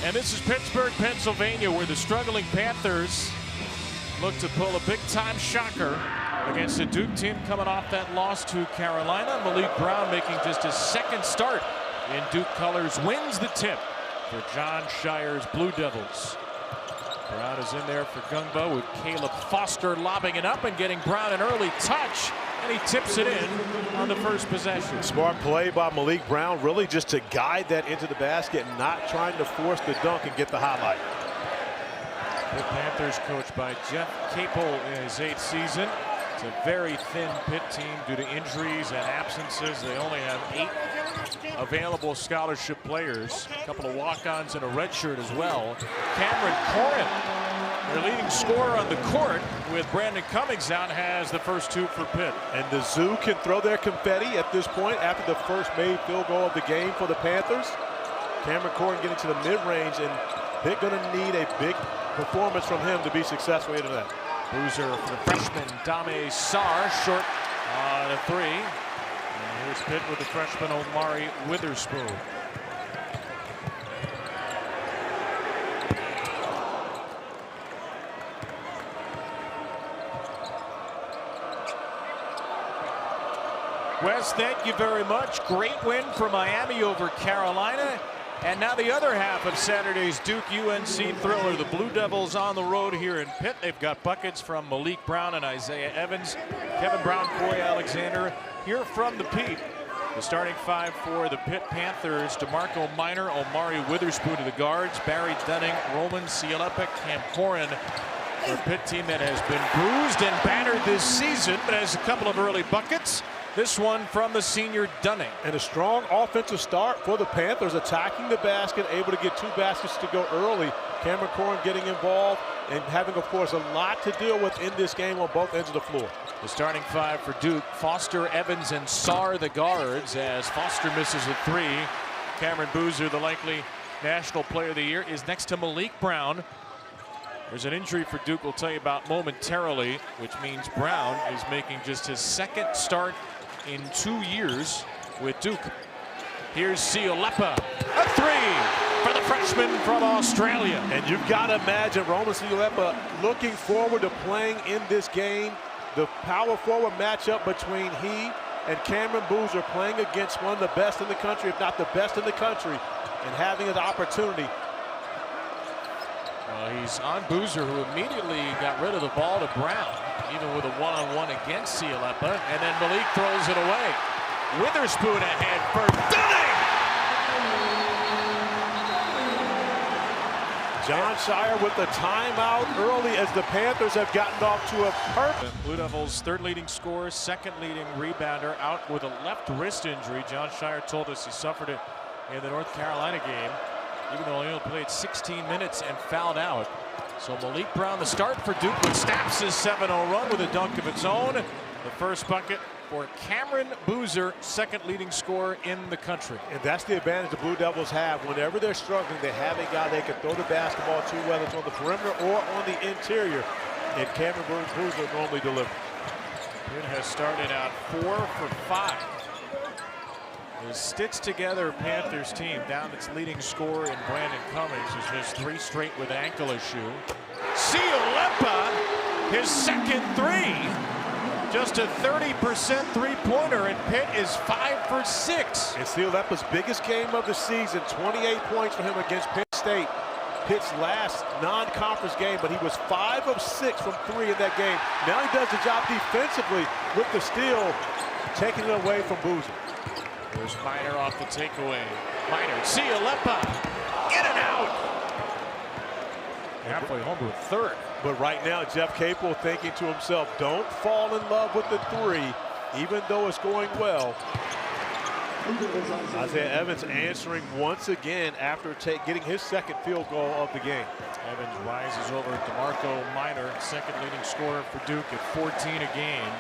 And this is Pittsburgh, Pennsylvania, where the struggling Panthers look to pull a big-time shocker against a Duke team coming off that loss to Carolina. Malik Brown, making just his second start in Duke colors, wins the tip for Jon Scheyer's Blue Devils. Brown is in there for Gungbo with Caleb Foster lobbing it up and getting Brown an early touch. And he tips it in on the first possession. Smart play by Malik Brown, really just to guide that into the basket, not trying to force the dunk and get the highlight. The Panthers, coached by Jeff Capel in his 8th season. It's a very thin Pitt team due to injuries and absences. They only have 8 available scholarship players, a couple of walk-ons and a redshirt as well. Cameron Corrin, their leading scorer on the court, with Brandon Cummings out, has the first 2 for Pitt. And the Zoo can throw their confetti at this point after the first made field goal of the game for the Panthers. Cameron Corrin getting to the mid-range, and Pitt going to need a big performance from him to be successful into that. Boozer for the freshman Dame Sarr, short on a 3. And here's Pitt with the freshman Omari Witherspoon. Wes, thank you very much. Great win for Miami over Carolina. And now the other half of Saturday's Duke-UNC thriller. The Blue Devils on the road here in Pitt. They've got buckets from Malik Brown and Isaiah Evans. Kevin Brown, Corey Alexander here from the Pete. The starting 5 for the Pitt Panthers: DeMarco Minor, Omari Witherspoon to the guards, Barry Dunning, Roman Cialeppa, Cam Corrin. For a Pitt team that has been bruised and battered this season, but has a couple of early buckets. This one from the senior Dunning. And a strong offensive start for the Panthers, attacking the basket, able to get 2 baskets to go early. Cameron Corrin getting involved and having, of course, a lot to deal with in this game on both ends of the floor. The starting 5 for Duke: Foster, Evans, and Sarr the guards, as Foster misses a 3. Cameron Boozer, the likely National Player of the Year, is next to Malik Brown. There's an injury for Duke we'll tell you about momentarily, which means Brown is making just his second start in 2 years with Duke. Here's Cialeppa, a 3 for the freshman from Australia. And you've got to imagine Roman Cialeppa looking forward to playing in this game. The power forward matchup between he and Cameron Boozer, playing against one of the best in the country, if not the best in the country, and having an opportunity. He's on Boozer, who immediately got rid of the ball to Brown, even with a one-on-one against Cialeppa, and then Malik throws it away. Witherspoon ahead for Dunning! Jon Scheyer with the timeout early as the Panthers have gotten off to a perfect. Blue Devils' 3rd leading scorer, 2nd leading rebounder, out with a left wrist injury. Jon Scheyer told us he suffered it in the North Carolina game, even though he only played 16 minutes and fouled out. So Malik Brown, the start for Duke, but snaps his 7-0 run with a dunk of its own. The first bucket for Cameron Boozer, 2nd leading scorer in the country. And that's the advantage the Blue Devils have. Whenever they're struggling, they have a guy they can throw the basketball to, whether it's on the perimeter or on the interior. And Cameron Boozer normally delivers. Pitt has started out 4 for 5. The stitched together Panthers team, down its leading scorer in Brandon Cummings, who's missed 3 straight with ankle issue. Cialeppa, his second 3. Just a 30% three-pointer, and Pitt is 5 for 6. And Cialeppa's biggest game of the season, 28 points for him against Penn State. Pitt's last non-conference game, but he was 5 of 6 from 3 in that game. Now he does the job defensively with the steal, taking it away from Boozer. There's Minor off the takeaway. Minor, Cialeppa, in and out. Halfway home to a 3rd. But right now, Jeff Capel thinking to himself, don't fall in love with the 3, even though it's going well. Isaiah Evans answering once again after getting his 2nd field goal of the game. Evans rises over DeMarco Minor, 2nd leading scorer for Duke at 14 a game.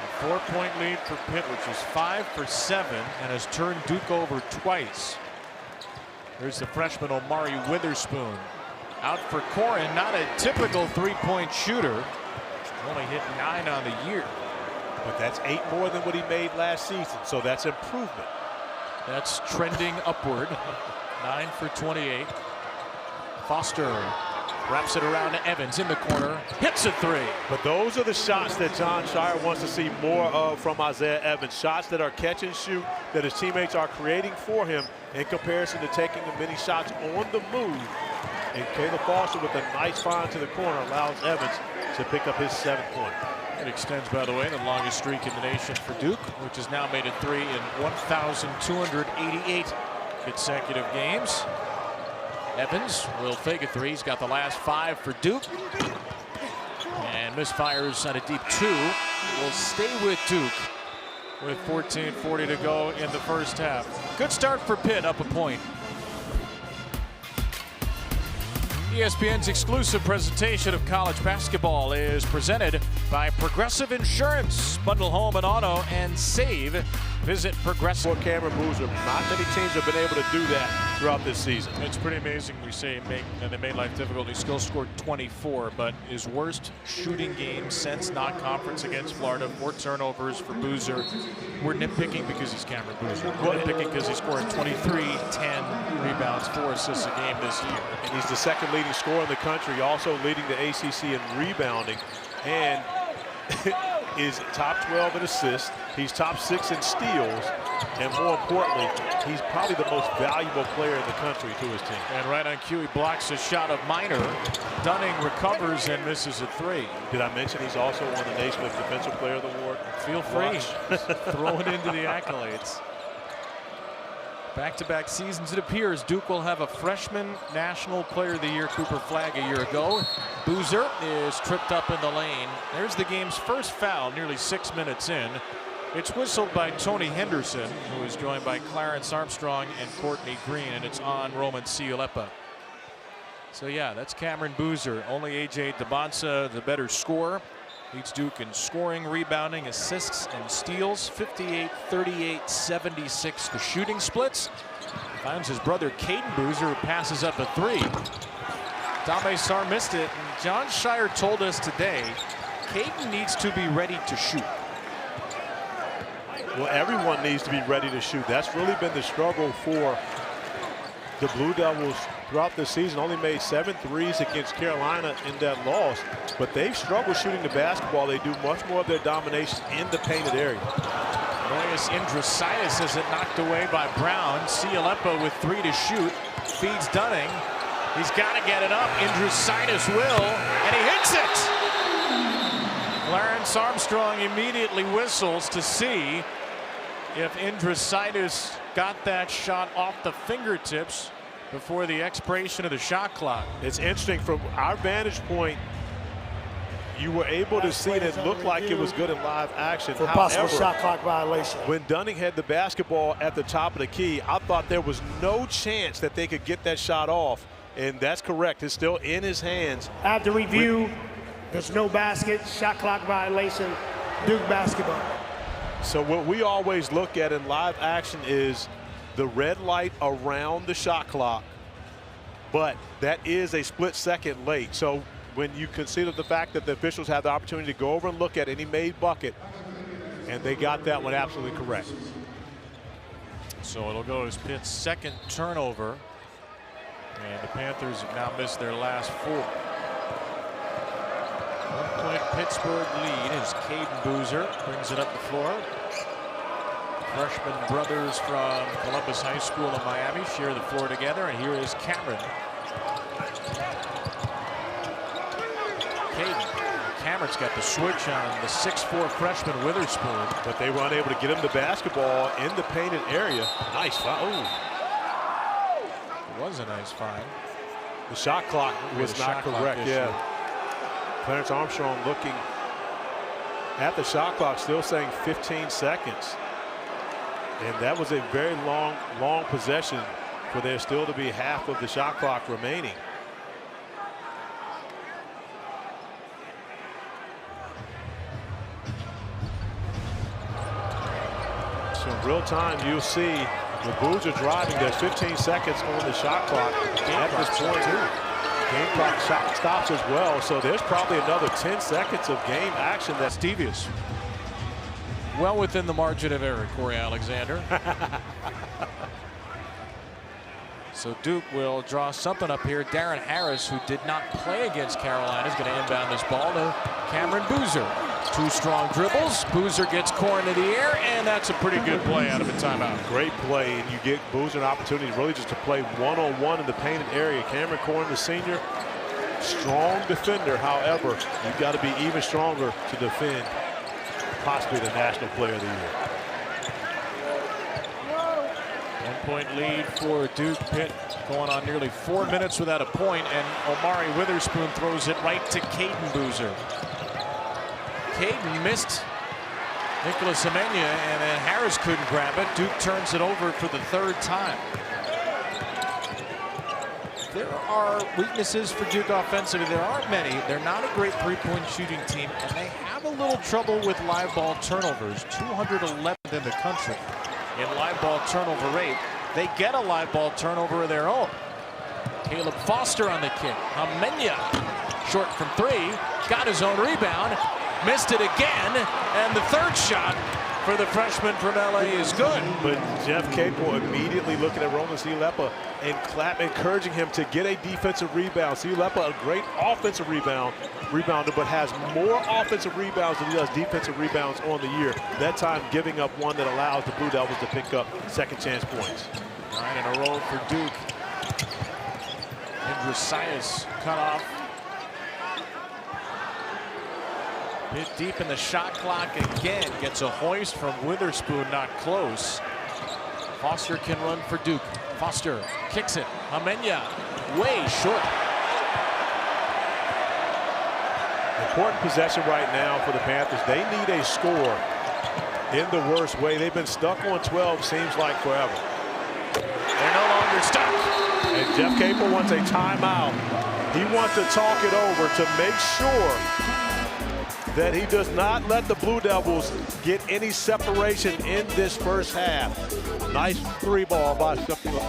A 4-point lead for Pitt, which is 5 for 7 and has turned Duke over twice. Here's the freshman Omari Witherspoon. Out for Corrin, not a typical 3-point shooter. Only hit 9 on the year. But that's 8 more than what he made last season, so that's improvement. That's trending upward. 9 for 28. Foster wraps it around to Evans in the corner, hits a three. But those are the shots that Jon Scheyer wants to see more of from Isaiah Evans. Shots that are catch and shoot, that his teammates are creating for him in comparison to taking the many shots on the move. And Caleb Foster with a nice find to the corner allows Evans to pick up his 7th point. It extends, by the way, the longest streak in the nation for Duke, which has now made it 3 in 1,288 consecutive games. Evans will fake a three. He's got the last 5 for Duke. And misfires on a deep 2. Will stay with Duke with 14:40 to go in the first half. Good start for Pitt, up a point. ESPN's exclusive presentation of college basketball is presented by Progressive Insurance. Bundle home and auto and save. Visit Progressive. For Cameron Boozer, not many teams have been able to do that throughout this season. It's pretty amazing. We say they made life difficult. He still scored 24, but his worst shooting game since non-conference against Florida. 4 turnovers for Boozer. We're nitpicking because he's Cameron Boozer. We're nitpicking because he scored 23, 10 rebounds, 4 assists a game this year. And he's the 2nd leading scorer in the country, also leading the ACC in rebounding, and is top 12 in assists. He's top 6 in steals, and more importantly, he's probably the most valuable player in the country to his team. And right on cue, he blocks a shot of Minor. Dunning recovers and misses a 3. Did I mention he's also won the Naismith Defensive Player of the Award? Feel free. Throw it into the accolades. Back-to-back seasons, it appears Duke will have a freshman National Player of the Year, Cooper Flagg, a year ago. Boozer is tripped up in the lane. There's the game's first foul, nearly 6 minutes in. It's whistled by Tony Henderson, who is joined by Clarence Armstrong and Courtney Green, and it's on Roman Cialeppa. So yeah, that's Cameron Boozer. Only A.J. Debonsa, the better scorer. Leads Duke in scoring, rebounding, assists, and steals. 58, 38, 76 the shooting splits. Finds his brother Caden Boozer, who passes up a 3. Dame Sarr missed it, and Jon Scheyer told us today Caden needs to be ready to shoot. Well, everyone needs to be ready to shoot. That's really been the struggle for the Blue Devils throughout the season. Only made 7 threes against Carolina in that loss, but they've struggled shooting the basketball. They do much more of their domination in the painted area. Noyes Indrositis has it knocked away by Brown. Cialeppa with 3 to shoot. Feeds Dunning. He's got to get it up. Indrositis will, and he hits it. Clarence Armstrong immediately whistles to see if Indrositis got that shot off the fingertips before the expiration of the shot clock. It's interesting from our vantage point. You were able to see that it looked like it was good in live action. For possible shot clock violation. When Dunning had the basketball at the top of the key, I thought there was no chance that they could get that shot off. And that's correct. It's still in his hands. After review, there's no basket, shot clock violation, Duke basketball. So what we always look at in live action is the red light around the shot clock, but that is a split second late. So when you consider the fact that the officials have the opportunity to go over and look at any made bucket, and they got that one absolutely correct. So it'll go as Pitt's 2nd turnover, and the Panthers have now missed their last 4. 1-point Pittsburgh lead as Caden Boozer brings it up the floor. Freshman brothers from Columbus High School in Miami share the floor together, and here is Cameron. Cameron's got the switch on the 6'4" freshman Witherspoon. But they were unable to get him the basketball in the painted area. Nice foul. It was a nice find. The shot clock was not correct. Yeah. Clarence Armstrong looking at the shot clock, still saying 15 seconds. And that was a very long possession for there still to be half of the shot clock remaining. So in real time, you'll see the Boozer driving. There's 15 seconds on the shot clock at this point. Game clock shot stops as well. So there's probably another 10 seconds of game action. That's devious. Well within the margin of error, Corey Alexander. So Duke will draw something up here. Darren Harris, who did not play against Carolina, is going to inbound this ball to Cameron Boozer. 2 strong dribbles. Boozer gets core into the air, and that's a pretty good play out of a timeout. Great play, and you get Boozer an opportunity really just to play one-on-one in the painted area. Cameron Corn, the senior, strong defender. However, you've got to be even stronger to defend possibly the National Player of the Year. 1-point lead for Duke. Pitt going on nearly 4 minutes without a point, and Omari Witherspoon throws it right to Caden Boozer. Caden missed Nicholas Amenya, and then Harris couldn't grab it. Duke turns it over for the 3rd time. There are weaknesses for Duke offensively. There aren't many. They're not a great three-point shooting team, and they have a little trouble with live ball turnovers. 211th in the country in live ball turnover rate. They get a live ball turnover of their own. Caleb Foster on the kick. Amenya short from 3. Got his own rebound. Missed it again, and the 3rd shot for the freshman from LA is good. But Jeff Capel immediately looking at Roman Silepa and encouraging him to get a defensive rebound. Silepa, a great offensive rebounder, but has more offensive rebounds than he does defensive rebounds on the year. That time giving up one that allows the Blue Devils to pick up second chance points. 9 in a row for Duke. Andrew Sias cut off. Pitt deep in the shot clock again. Gets a hoist from Witherspoon, not close. Foster can run for Duke. Foster kicks it. Amenya way short. Important possession right now for the Panthers. They need a score in the worst way. They've been stuck on 12, seems like forever. They're no longer stuck. And Jeff Capel wants a timeout. He wants to talk it over to make sure that he does not let the Blue Devils get any separation in this first half. Nice 3 ball by Sheffield.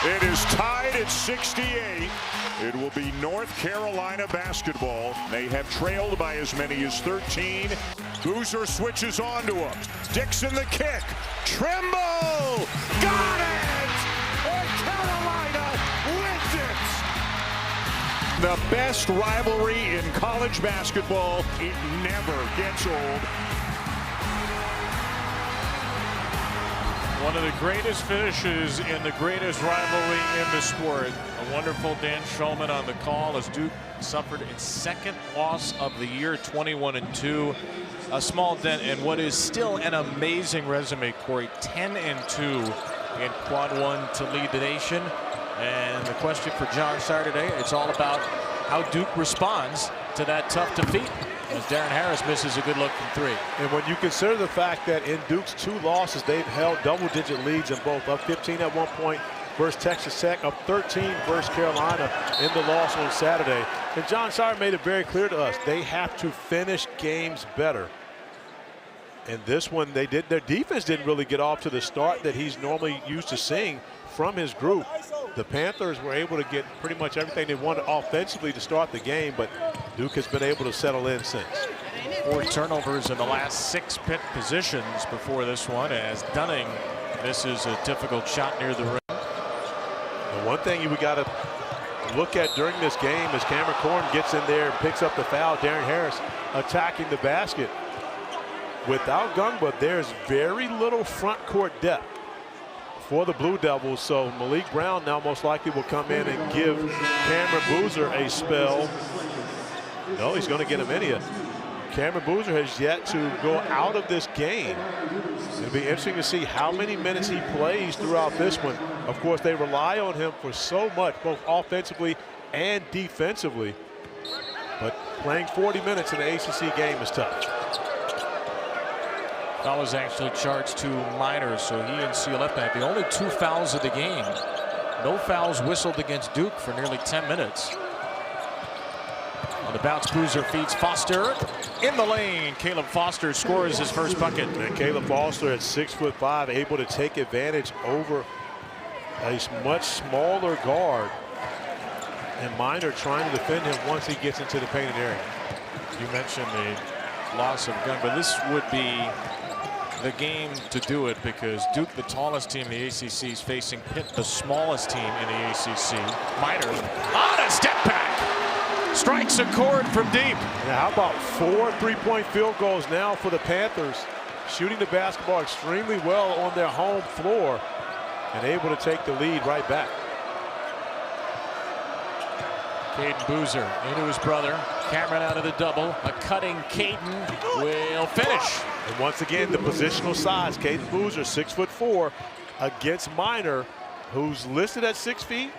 It is tied at 68. It will be North Carolina basketball. They have trailed by as many as 13. Boozer switches onto him. Dixon the kick. Trimble! Got it! And Carolina wins it! The best rivalry in college basketball. It never gets old. One of the greatest finishes in the greatest rivalry in the sport. A wonderful Dan Shulman on the call as Duke suffered its second loss of the year, 21-2. A small dent in what is still an amazing resume, Corey. 10-2 in quad one to lead the nation. And the question for John Sire today, it's all about how Duke responds to that tough defeat, as Darren Harris misses a good look from three. And when you consider the fact that in Duke's 2 losses, they've held double-digit leads in both, up 15 at one point versus Texas Tech, up 13 versus Carolina in the loss on Saturday. And John Sire made it very clear to us, they have to finish games better. And this one, they did. Their defense didn't really get off to the start that he's normally used to seeing from his group. The Panthers were able to get pretty much everything they wanted offensively to start the game, but Duke has been able to settle in since. 4 turnovers in the last 6 Pitt positions before this one, as Dunning misses a difficult shot near the rim. The one thing we got to look at during this game is Cameron Corn gets in there and picks up the foul. Darren Harris attacking the basket. Without Gungba, there's very little front court depth for the Blue Devils, so Malik Brown now most likely will come in and give Cameron Boozer a spell. No, he's going to get him in here. Cameron Boozer has yet to go out of this game. It'll be interesting to see how many minutes he plays throughout this one. Of course, they rely on him for so much, both offensively and defensively. But playing 40 minutes in the ACC game is tough. Foul was actually charged to Minor, so he and Cioletta had the only 2 fouls of the game. No fouls whistled against Duke for nearly 10 minutes. On the bounce, Boozer feeds Foster in the lane. Caleb Foster scores his first bucket. And Caleb Foster at 6'5", able to take advantage over a much smaller guard. And Minor trying to defend him once he gets into the painted area. You mentioned the loss of Gunn, but this would be the game to do it, because Duke, the tallest team in the ACC, is facing Pitt, the smallest team in the ACC. Minor on a step back, strikes a chord from deep. Now, how about 4 3-point field goals now for the Panthers, shooting the basketball extremely well on their home floor and able to take the lead right back. Caden Boozer into his brother. Cameron out of the double. A cutting Caden will finish. And once again, the positional size. Caden Boozer, 6'4", against Minor, who's listed at 6 feet,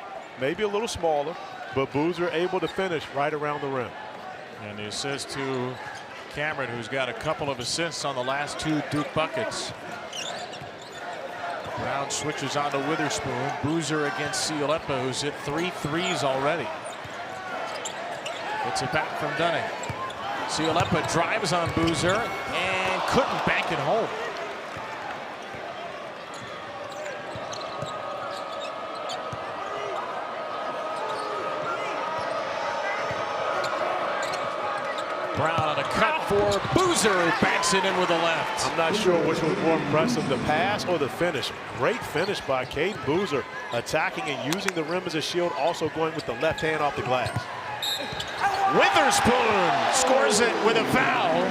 maybe a little smaller, but Boozer able to finish right around the rim. And the assist to Cameron, who's got a couple of assists on the last 2 Duke buckets. Brown switches on to Witherspoon. Boozer against Cioletta, who's hit 3 threes already. Gets it back from Dunning. Cioletta drives on Boozer and couldn't bank it home. Brown on a cut for Boozer, who banks it in with the left. I'm not sure which was more impressive, the pass or the finish. Great finish by Caden Boozer, attacking and using the rim as a shield, also going with the left hand off the glass. Witherspoon scores it with a foul.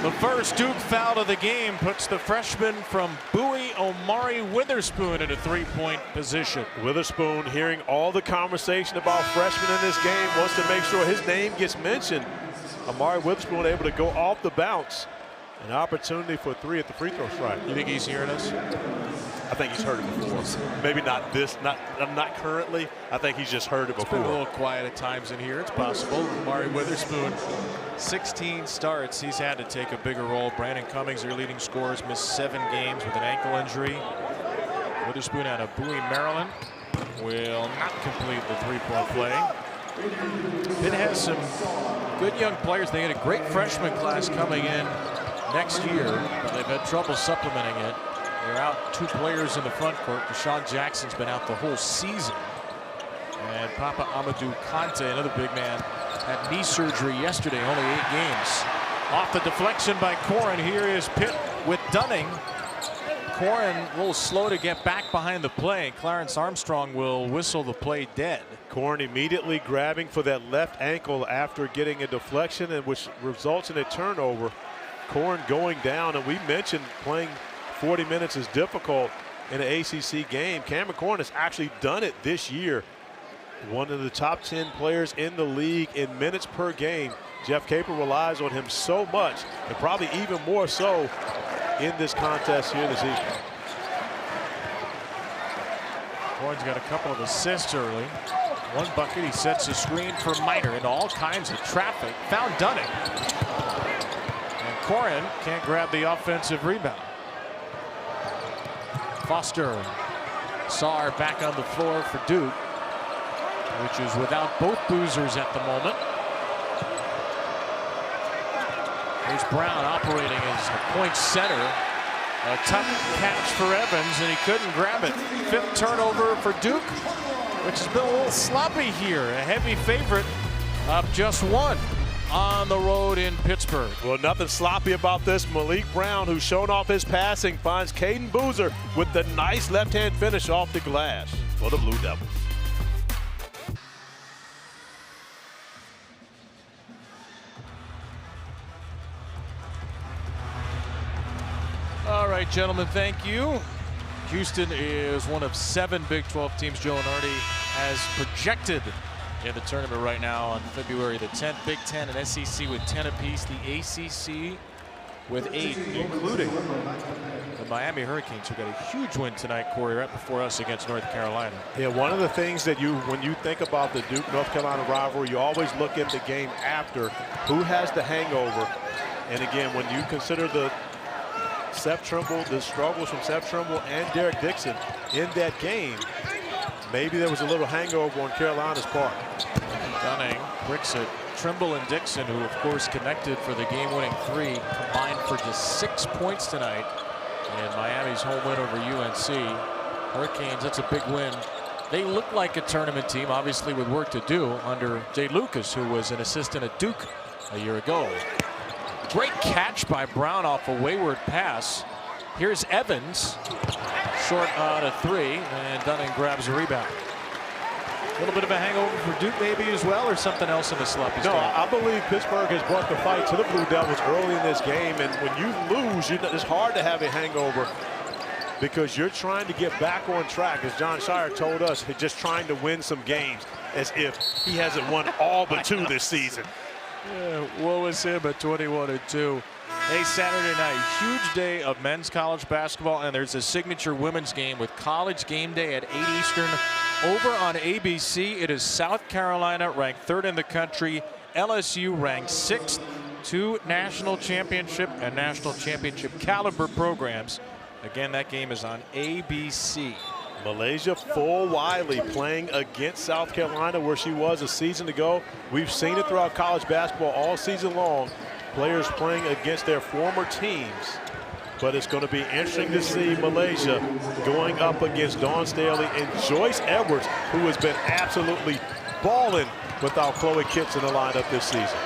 The first Duke foul of the game puts the freshman from Bowie, Omari Witherspoon, in a 3-point position. Witherspoon, hearing all the conversation about freshmen in this game, wants to make sure his name gets mentioned. Omari Witherspoon able to go off the bounce. An opportunity for 3 at the free throw stripe. You think he's hearing us? I think he's heard it before. Maybe not this, not currently. I think he's just heard it before. It's been a little quiet at times in here. It's possible. Omari Witherspoon, 16 starts. He's had to take a bigger role. Brandon Cummings, their leading scorers, missed 7 games with an ankle injury. Witherspoon out of Bowie, Maryland, will not complete the 3-point play. Pitt has some good young players. They had a great freshman class coming in next year, but they've had trouble supplementing it. They're out 2 players in the front court. Deshaun Jackson's been out the whole season. And Papa Amadou Kante, another big man, had knee surgery yesterday, only 8 games. Off the deflection by Corrin. Here is Pitt with Dunning. Corrin a little slow to get back behind the play. Clarence Armstrong will whistle the play dead. Corrin immediately grabbing for that left ankle after getting a deflection, and which results in a turnover. Corrin going down, and we mentioned playing 40 minutes is difficult in an ACC game. Cameron Corrin has actually done it this year. One of the top 10 players in the league in minutes per game. Jeff Capel relies on him so much, and probably even more so in this contest here this evening. Corrin's got a couple of assists early. One bucket, he sets a screen for Miner into all kinds of traffic. Found Dunning. And Corrin can't grab the offensive rebound. Foster. Saar back on the floor for Duke, which is without both boozers at the moment. Here's Brown operating as a point center. A tough catch for Evans, and he couldn't grab it. 5th turnover for Duke, which has been a little sloppy here. A heavy favorite of just 1 on the road in Pittsburgh. Well, nothing sloppy about this. Malik Brown, who's shown off his passing, finds Caden Boozer with the nice left-hand finish off the glass for the Blue Devils. All right, gentlemen, thank you. Houston is one of 7 Big 12 teams Joe Lunardi has projected in the tournament right now on February the 10th. Big 10 and SEC with 10 apiece. The ACC with 8, including the Miami Hurricanes, who got a huge win tonight, Corey, right before us against North Carolina. Yeah, one of the things that when you think about the Duke-North Carolina rivalry, you always look at the game after. Who has the hangover? And again, when you consider the Seth Trimble, the struggles from Seth Trimble and Derek Dixon in that game, maybe there was a little hangover on Carolina's part. Dunning bricks it. Trimble and Dixon, who of course connected for the game-winning 3, combined for just 6 points tonight in Miami's home win over UNC. Hurricanes, that's a big win. They look like a tournament team, obviously with work to do under Jay Lucas, who was an assistant at Duke a year ago. Great catch by Brown off a wayward pass. Here's Evans, short on a 3, and Dunning grabs a rebound. A little bit of a hangover for Duke maybe as well, or something else in the sloppy No, start? I believe Pittsburgh has brought the fight to the Blue Devils early in this game, and when you lose, it's hard to have a hangover because you're trying to get back on track. As John Shire told us, he's just trying to win some games, as if he hasn't won all but 2 this season. Yeah, woe is him at 21-2. Hey, Saturday night, huge day of men's college basketball, and there's a signature women's game with College Game Day at 8 Eastern over on ABC. It is South Carolina, ranked 3rd in the country. LSU ranked 6th. 2 national championship and national championship caliber programs. Again, that game is on ABC. Malaysia Full Wiley playing against South Carolina, where she was a season ago. We've seen it throughout college basketball all season long. Players playing against their former teams. But it's going to be interesting to see Malaysia going up against Dawn Staley and Joyce Edwards, who has been absolutely balling without Chloe Kitts in the lineup this season.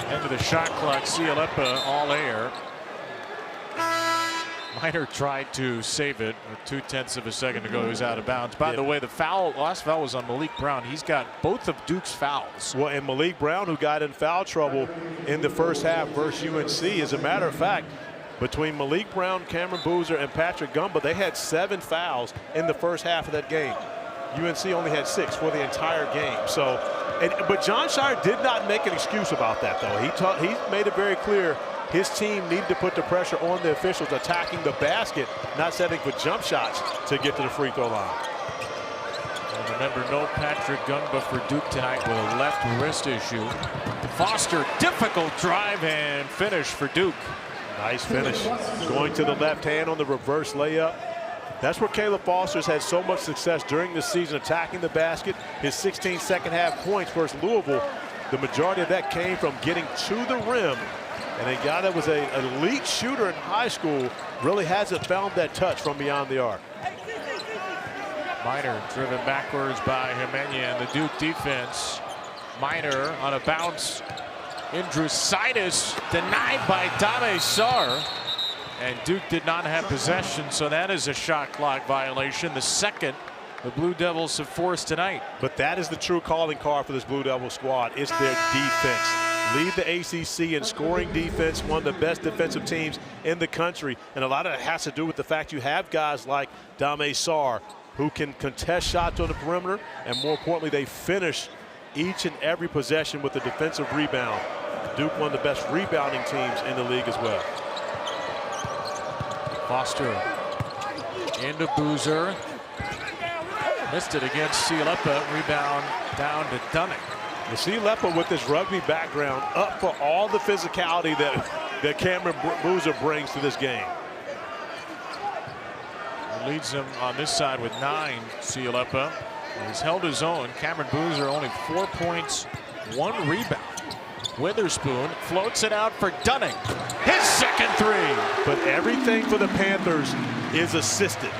End of the shot clock, Cialepa all air. Miner tried to save it with 0.2 of a second to go. He was out of bounds. By the way, the last foul was on Malik Brown. He's got both of Duke's fouls. Well, and Malik Brown, who got in foul trouble in the first half versus UNC. As a matter of fact, between Malik Brown, Cameron Boozer, and Patrick Gumba, they had 7 fouls in the first half of that game. UNC only had 6 for the entire game. So, but John Shire did not make an excuse about that, though. He made it very clear his team needed to put the pressure on the officials attacking the basket, not setting for jump shots to get to the free throw line. And remember, no Patrick Gumba for Duke tonight with a left wrist issue. Foster, difficult drive and finish for Duke. Nice finish. Going to the left hand on the reverse layup. That's where Caleb Foster's had so much success during this season, attacking the basket. His 16 second half points versus Louisville, the majority of that came from getting to the rim And a guy that was an elite shooter in high school really hasn't found that touch from beyond the arc. Minor driven backwards by Jimenez, and the Duke defense. Minor on a bounce. Indrusitis denied by Dame Sarr. And Duke did not have possession, so that is a shot clock violation. The second the Blue Devils have forced tonight. But that is the true calling card for this Blue Devil squad. It's their defense. Lead the ACC in scoring defense, one of the best defensive teams in the country. And a lot of it has to do with the fact you have guys like Dame Sarr who can contest shots on the perimeter, and more importantly, they finish each and every possession with a defensive rebound. Duke, one of the best rebounding teams in the league as well. Foster into Boozer. Missed it against Cilepa. Rebound down to Dunning. You see Cilepa with his rugby background up for all the physicality that Cameron Boozer brings to this game. He leads him on this side with 9, Cilepa. He's held his own. Cameron Boozer only 4 points, 1 rebound. Witherspoon floats it out for Dunning. His second three. But everything for the Panthers is assisted.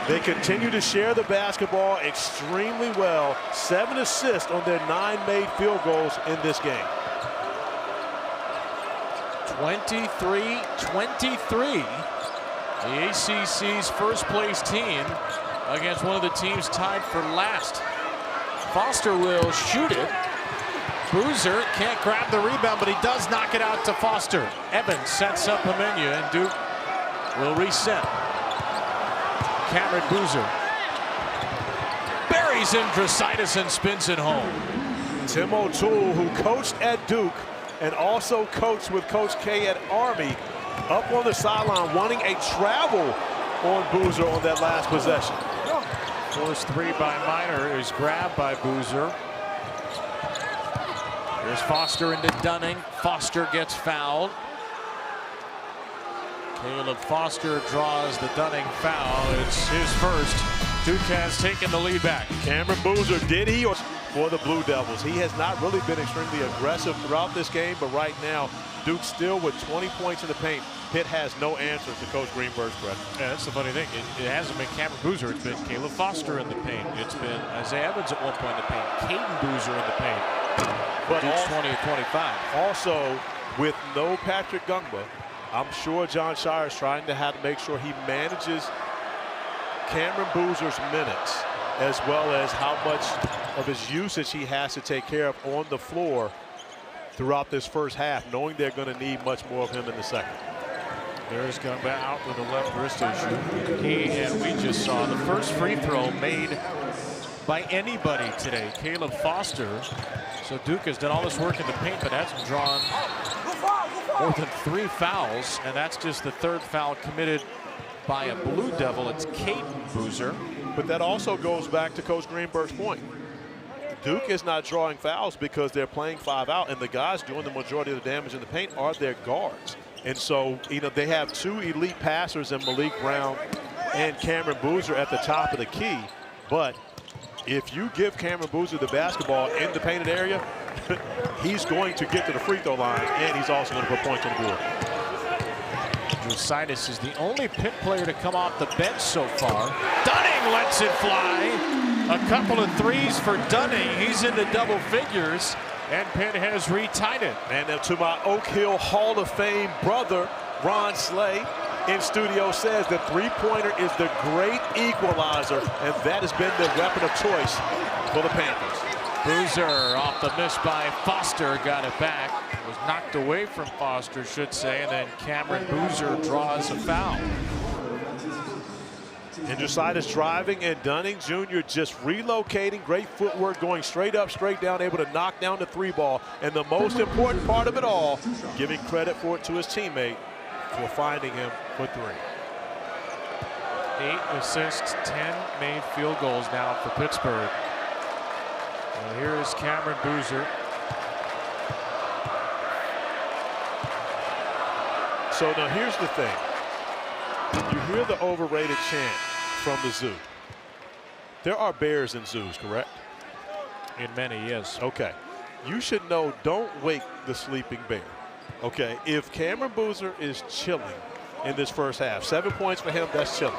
They continue to share the basketball extremely well. 7 assists on their 9 made field goals in this game. 23-23. The ACC's first place team against one of the teams tied for last. Foster will shoot it. Boozer can't grab the rebound, but he does knock it out to Foster. Evans sets up Jimenez, and Duke will reset. Cameron Boozer buries Indrusitis and spins it home. Tim O'Toole, who coached at Duke and also coached with Coach K at Army, up on the sideline wanting a travel on Boozer on that last possession. Forced three by Minor is grabbed by Boozer. Here's Foster into Dunning. Foster gets fouled. Caleb Foster draws the Dunning foul. It's his first. Duke has taken the lead back. Cameron Boozer, did he? For the Blue Devils, he has not really been extremely aggressive throughout this game, but right now, Duke still with 20 points in the paint. Pitt has no answer to Coach Greenberg's pressure. Yeah, that's the funny thing. It hasn't been Cameron Boozer. It's been Caleb Foster in the paint. It's been Isaiah Evans at one point in the paint. Caden Boozer in the paint. But Duke's 20-25. Also, with no Patrick Gungba, I'm sure John Shire is trying to make sure he manages Cameron Boozer's minutes, as well as how much of his usage he has to take care of on the floor throughout this first half, knowing they're going to need much more of him in the second. There's Gungba out with a left wrist issue. And we just saw the first free throw made by anybody today, Caleb Foster. So Duke has done all this work in the paint, but hasn't drawn more than 3 fouls, and that's just the 3rd foul committed by a Blue Devil. It's Caden Boozer. But that also goes back to Coach Greenberg's point. Duke is not drawing fouls because they're playing 5 out, and the guys doing the majority of the damage in the paint are their guards. And so, you know, they have 2 elite passers in Malik Brown and Cameron Boozer at the top of the key. But if you give Cameron Boozer the basketball in the painted area, he's going to get to the free throw line, and he's also going to put points on the board. Indrusitis is the only Pitt player to come off the bench so far. Dunning lets it fly. A couple of threes for Dunning. He's into double figures, and Pitt has retied it. And to my Oak Hill Hall of Fame brother, Ron Slay, in studio says the three-pointer is the great equalizer, and that has been the weapon of choice for the Panthers. Boozer off the miss by Foster, got it back. Was knocked away from Foster, should say, and then Cameron Boozer draws a foul. Indrusitis driving, and Dunning Jr. just relocating, great footwork, going straight up, straight down, able to knock down the 3 ball. And the most important part of it all, giving credit for it to his teammate for finding him for 3. 8 assists, 10 made field goals now for Pittsburgh. And here is Cameron Boozer. So now here's the thing. You hear the overrated chant from the zoo. There are bears in zoos, correct? In many, yes. Okay. You should know, don't wake the sleeping bear. Okay, if Cameron Boozer is chilling in this first half, 7 points for him, that's chilling.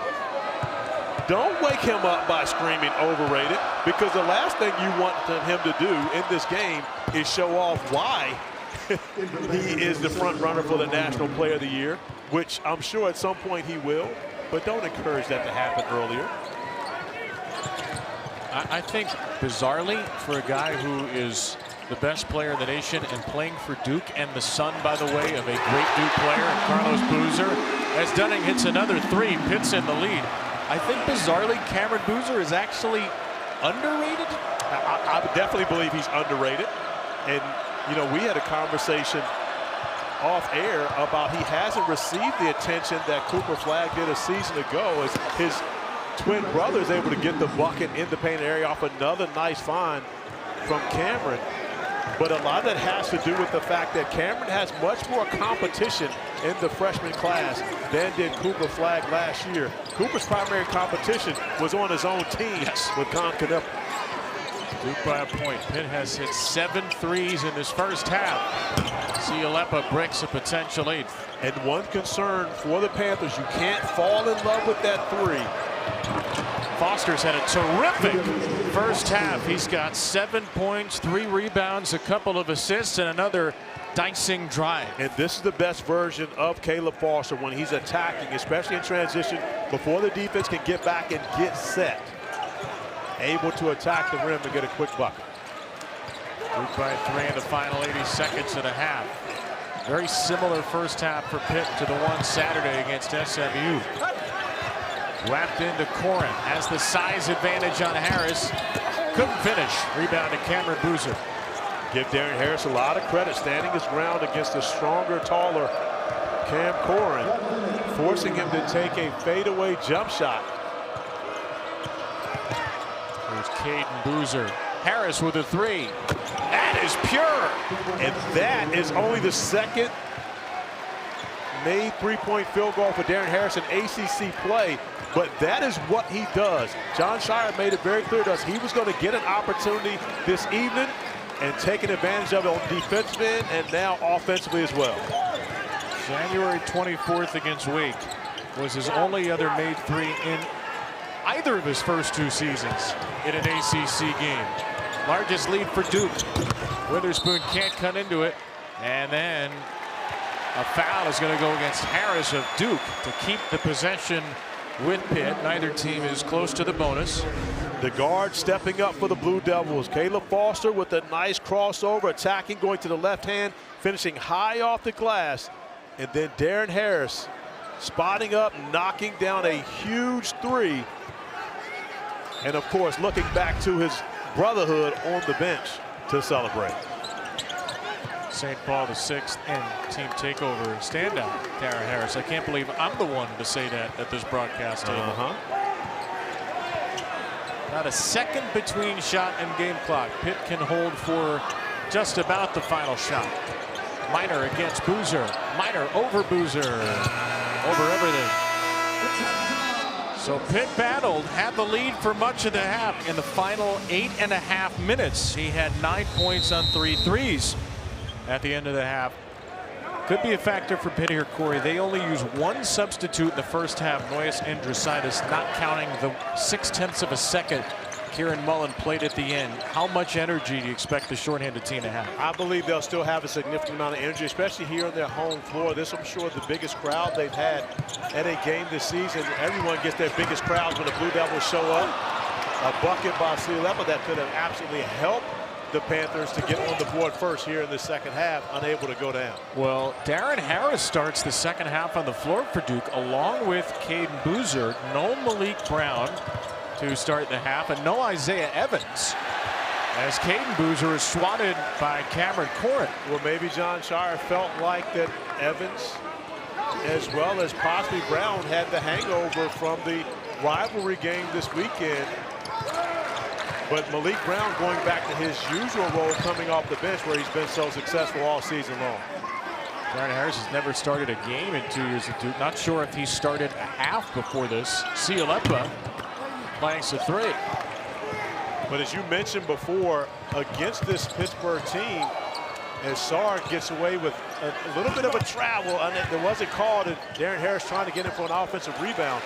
Don't wake him up by screaming overrated, because the last thing you want him to do in this game is show off why he is the front runner for the National Player of the Year, which I'm sure at some point he will, but don't encourage that to happen earlier. I think, bizarrely, for a guy who is the best player in the nation and playing for Duke, and the son, by the way, of a great Duke player, Carlos Boozer, as Dunning hits another three, Pitt's in the lead. I think, bizarrely, Cameron Boozer is actually underrated. I would definitely believe he's underrated. And, you know, we had a conversation off air about he hasn't received the attention that Cooper Flagg did a season ago, as his twin brother is able to get the bucket in the paint area off another nice find from Cameron. But a lot of that has to do with the fact that Cameron has much more competition in the freshman class than did Cooper Flagg last year. Cooper's primary competition was on his own team with Con Knupp. Duke by a point. Pitt has hit 7 threes in this first half. Cialeppa breaks a potential 8th. And one concern for the Panthers, you can't fall in love with that three. Foster's had a terrific first half. He's got 7 points, 3 rebounds, a couple of assists, and another dicing drive. And this is the best version of Caleb Foster when he's attacking, especially in transition, before the defense can get back and get set. Able to attack the rim and get a quick bucket. Duke by 3 in the final 80 seconds of the half. Very similar first half for Pitt to the one Saturday against SMU. Wrapped into Corin, has the size advantage on Harris. Couldn't finish. Rebound to Cameron Boozer. Give Darren Harris a lot of credit, standing his ground against a stronger, taller Cam Corin, forcing him to take a fadeaway jump shot. There's Caden Boozer. Harris with a 3. That is pure. And that is only the second made three-point field goal for Darren Harris in ACC play. But that is what he does. Jon Scheyer made it very clear to us he was going to get an opportunity this evening and taking advantage of it on defensive end and now offensively as well. January 24th against Wake was his only other made 3 in either of his first 2 seasons in an ACC game. Largest lead for Duke. Witherspoon can't cut into it, and then a foul is going to go against Harris of Duke to keep the possession with Pitt. Neither team is close to the bonus. The guard stepping up for the Blue Devils. Caleb Foster with a nice crossover, attacking, going to the left hand, finishing high off the glass. And then Darren Harris spotting up, knocking down a huge 3. And of course, looking back to his brotherhood on the bench to celebrate. St. Paul the 6th and team takeover standout, Darren Harris. I can't believe I'm the one to say that at this broadcast table. Not a second between shot and game clock. Pitt can hold for just about the final shot. Minor against Boozer. Minor over Boozer. Over everything. So Pitt battled, had the lead for much of the half. In the final 8.5 minutes, he had 9 points on 3 threes at the end of the half. Could be a factor for Pitt here, Corey. They only use 1 substitute in the first half, Noyes Andrositis, not counting the 0.6 of a second Kieran Mullen played at the end. How much energy do you expect the shorthanded team to have? I believe they'll still have a significant amount of energy, especially here on their home floor. This, I'm sure, the biggest crowd they've had at a game this season. Everyone gets their biggest crowds when the Blue Devils show up. A bucket by Cialeppa that could have absolutely helped the Panthers to get on the board first here in the second half, unable to go down. Well, Darren Harris starts the second half on the floor for Duke, along with Caden Boozer. No Malik Brown to start the half, and no Isaiah Evans, as Caden Boozer is swatted by Cameron Corin. Well, maybe Jon Scheyer felt like that Evans, as well as possibly Brown, had the hangover from the rivalry game this weekend. But Malik Brown going back to his usual role, coming off the bench where he's been so successful all season long. Darren Harris has never started a game in 2 years at Duke. Not sure if he started a half before this. Cialeppa blanks a 3. But as you mentioned before, against this Pittsburgh team, as Sarr gets away with a little bit of a travel. And there wasn't called, and Darren Harris trying to get in for an offensive rebound.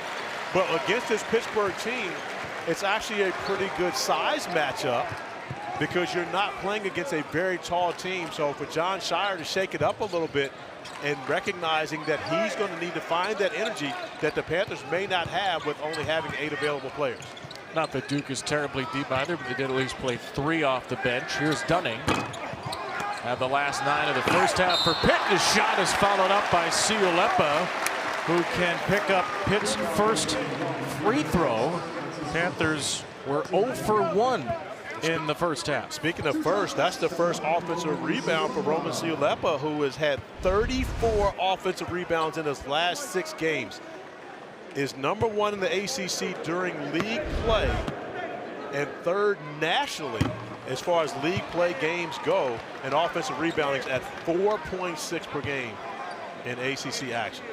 But against this Pittsburgh team, it's actually a pretty good size matchup because you're not playing against a very tall team. So for Jon Scheyer to shake it up a little bit and recognizing that he's going to need to find that energy that the Panthers may not have with only having 8 available players. Not that Duke is terribly deep either, but they did at least play 3 off the bench. Here's Dunning. Have the last 9 of the first half for Pitt. His shot is followed up by Siulepa, who can pick up Pitt's first free throw. Panthers were 0 for 1 in the first half. Speaking of first, that's the first offensive rebound for Roman Siulepa, who has had 34 offensive rebounds in his last 6 games. Is number 1 in the ACC during league play and 3rd nationally as far as league play games go, and offensive rebounding at 4.6 per game in ACC action.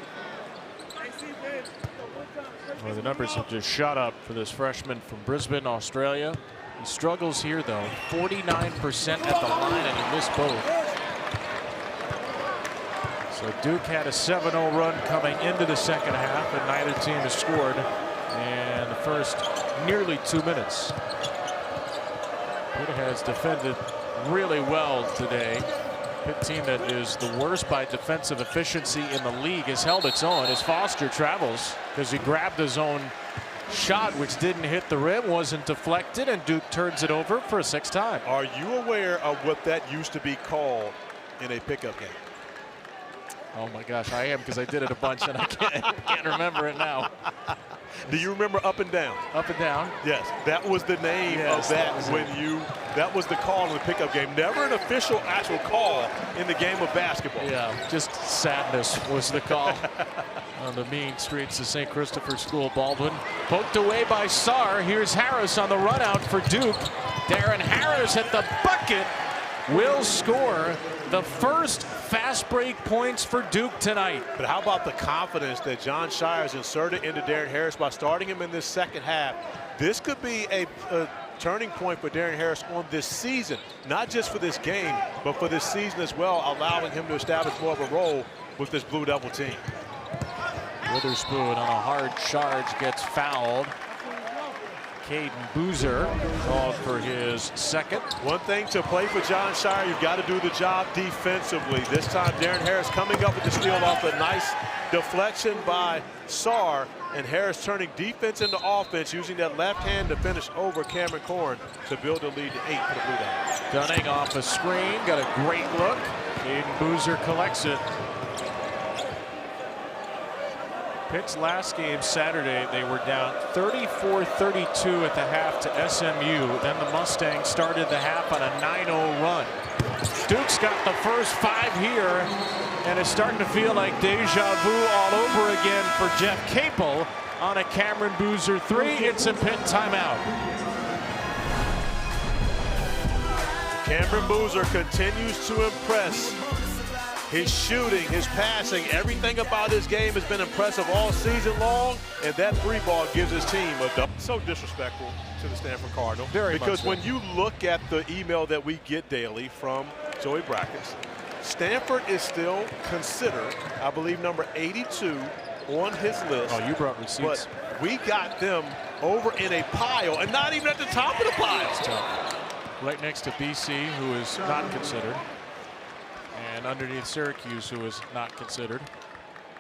Well, the numbers have just shot up for this freshman from Brisbane, Australia. He struggles here, though. 49% at the line, and he missed both. So Duke had a 7-0 run coming into the second half, and neither team has scored in the first nearly 2 minutes. Pitt has defended really well today. Pitt team that is the worst by defensive efficiency in the league has held its own as Foster travels because he grabbed his own shot, which didn't hit the rim, wasn't deflected, and Duke turns it over for a 6th time. Are you aware of what that used to be called in a pickup game? Oh my gosh, I am, because I did it a bunch and I can't remember it now. Do you remember up and down? Up and down? Yes, that was the name of that that was the call in the pickup game. Never an official actual call in the game of basketball. Yeah, just sadness was the call on the mean streets of St. Christopher's School. Baldwin poked away by Sarr. Here's Harris on the run out for Duke. Darren Harris at the bucket will score the first fast break points for Duke tonight. But how about the confidence that Jon Scheyer has inserted into Darren Harris by starting him in this second half? This could be a turning point for Darren Harris on this season, not just for this game, but for this season as well, allowing him to establish more of a role with this Blue Devil team. Witherspoon on a hard charge gets fouled. Caden Boozer called for his 2nd. One thing to play for Jon Scheyer, you've got to do the job defensively. This time Darren Harris coming up with the steal off a nice deflection by Sarr, and Harris turning defense into offense, using that left hand to finish over Cameron Corn to build a lead to 8 for the Blue Devils. Dunning off a screen, got a great look. Caden Boozer collects it. Pitt's last game Saturday, they were down 34-32 at the half to SMU. Then the Mustangs started the half on a 9-0 run. Duke's got the first 5 here, and it's starting to feel like deja vu all over again for Jeff Capel on a Cameron Boozer 3. It's a Pitt timeout. Cameron Boozer continues to impress. His shooting, his passing, everything about his game has been impressive all season long, and that 3 ball gives his team a double. So disrespectful to the Stanford Cardinal. Because when you look at the email that we get daily from Joey Brackets, Stanford is still considered, I believe, number 82 on his list. Oh, you brought receipts. But we got them over in a pile, and not even at the top of the pile. It's tough. Right next to BC, who is not considered. And underneath Syracuse, who is not considered.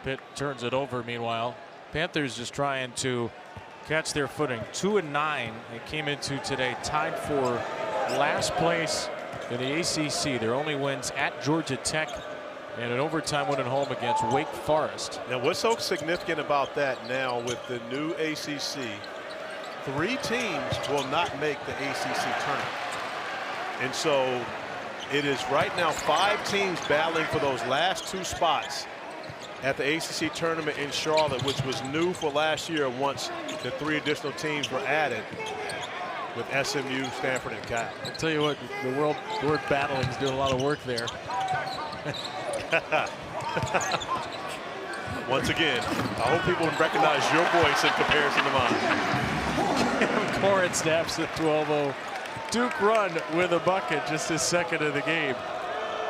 Pitt turns it over. Meanwhile, Panthers just trying to catch their footing. 2-9. They came into today tied for last place in the ACC. Their only wins at Georgia Tech and an overtime win at home against Wake Forest. Now, what's so significant about that now with the new ACC? 3 teams will not make the ACC tournament. And so it is right now 5 teams battling for those last 2 spots at the ACC tournament in Charlotte, which was new for last year once the 3 additional teams were added with SMU, Stanford, and Cal. I tell you what, the word battling is doing a lot of work there. Once again, I hope people recognize your voice in comparison to mine. Corin snaps at 12-0. Duke run with a bucket, just his 2nd of the game.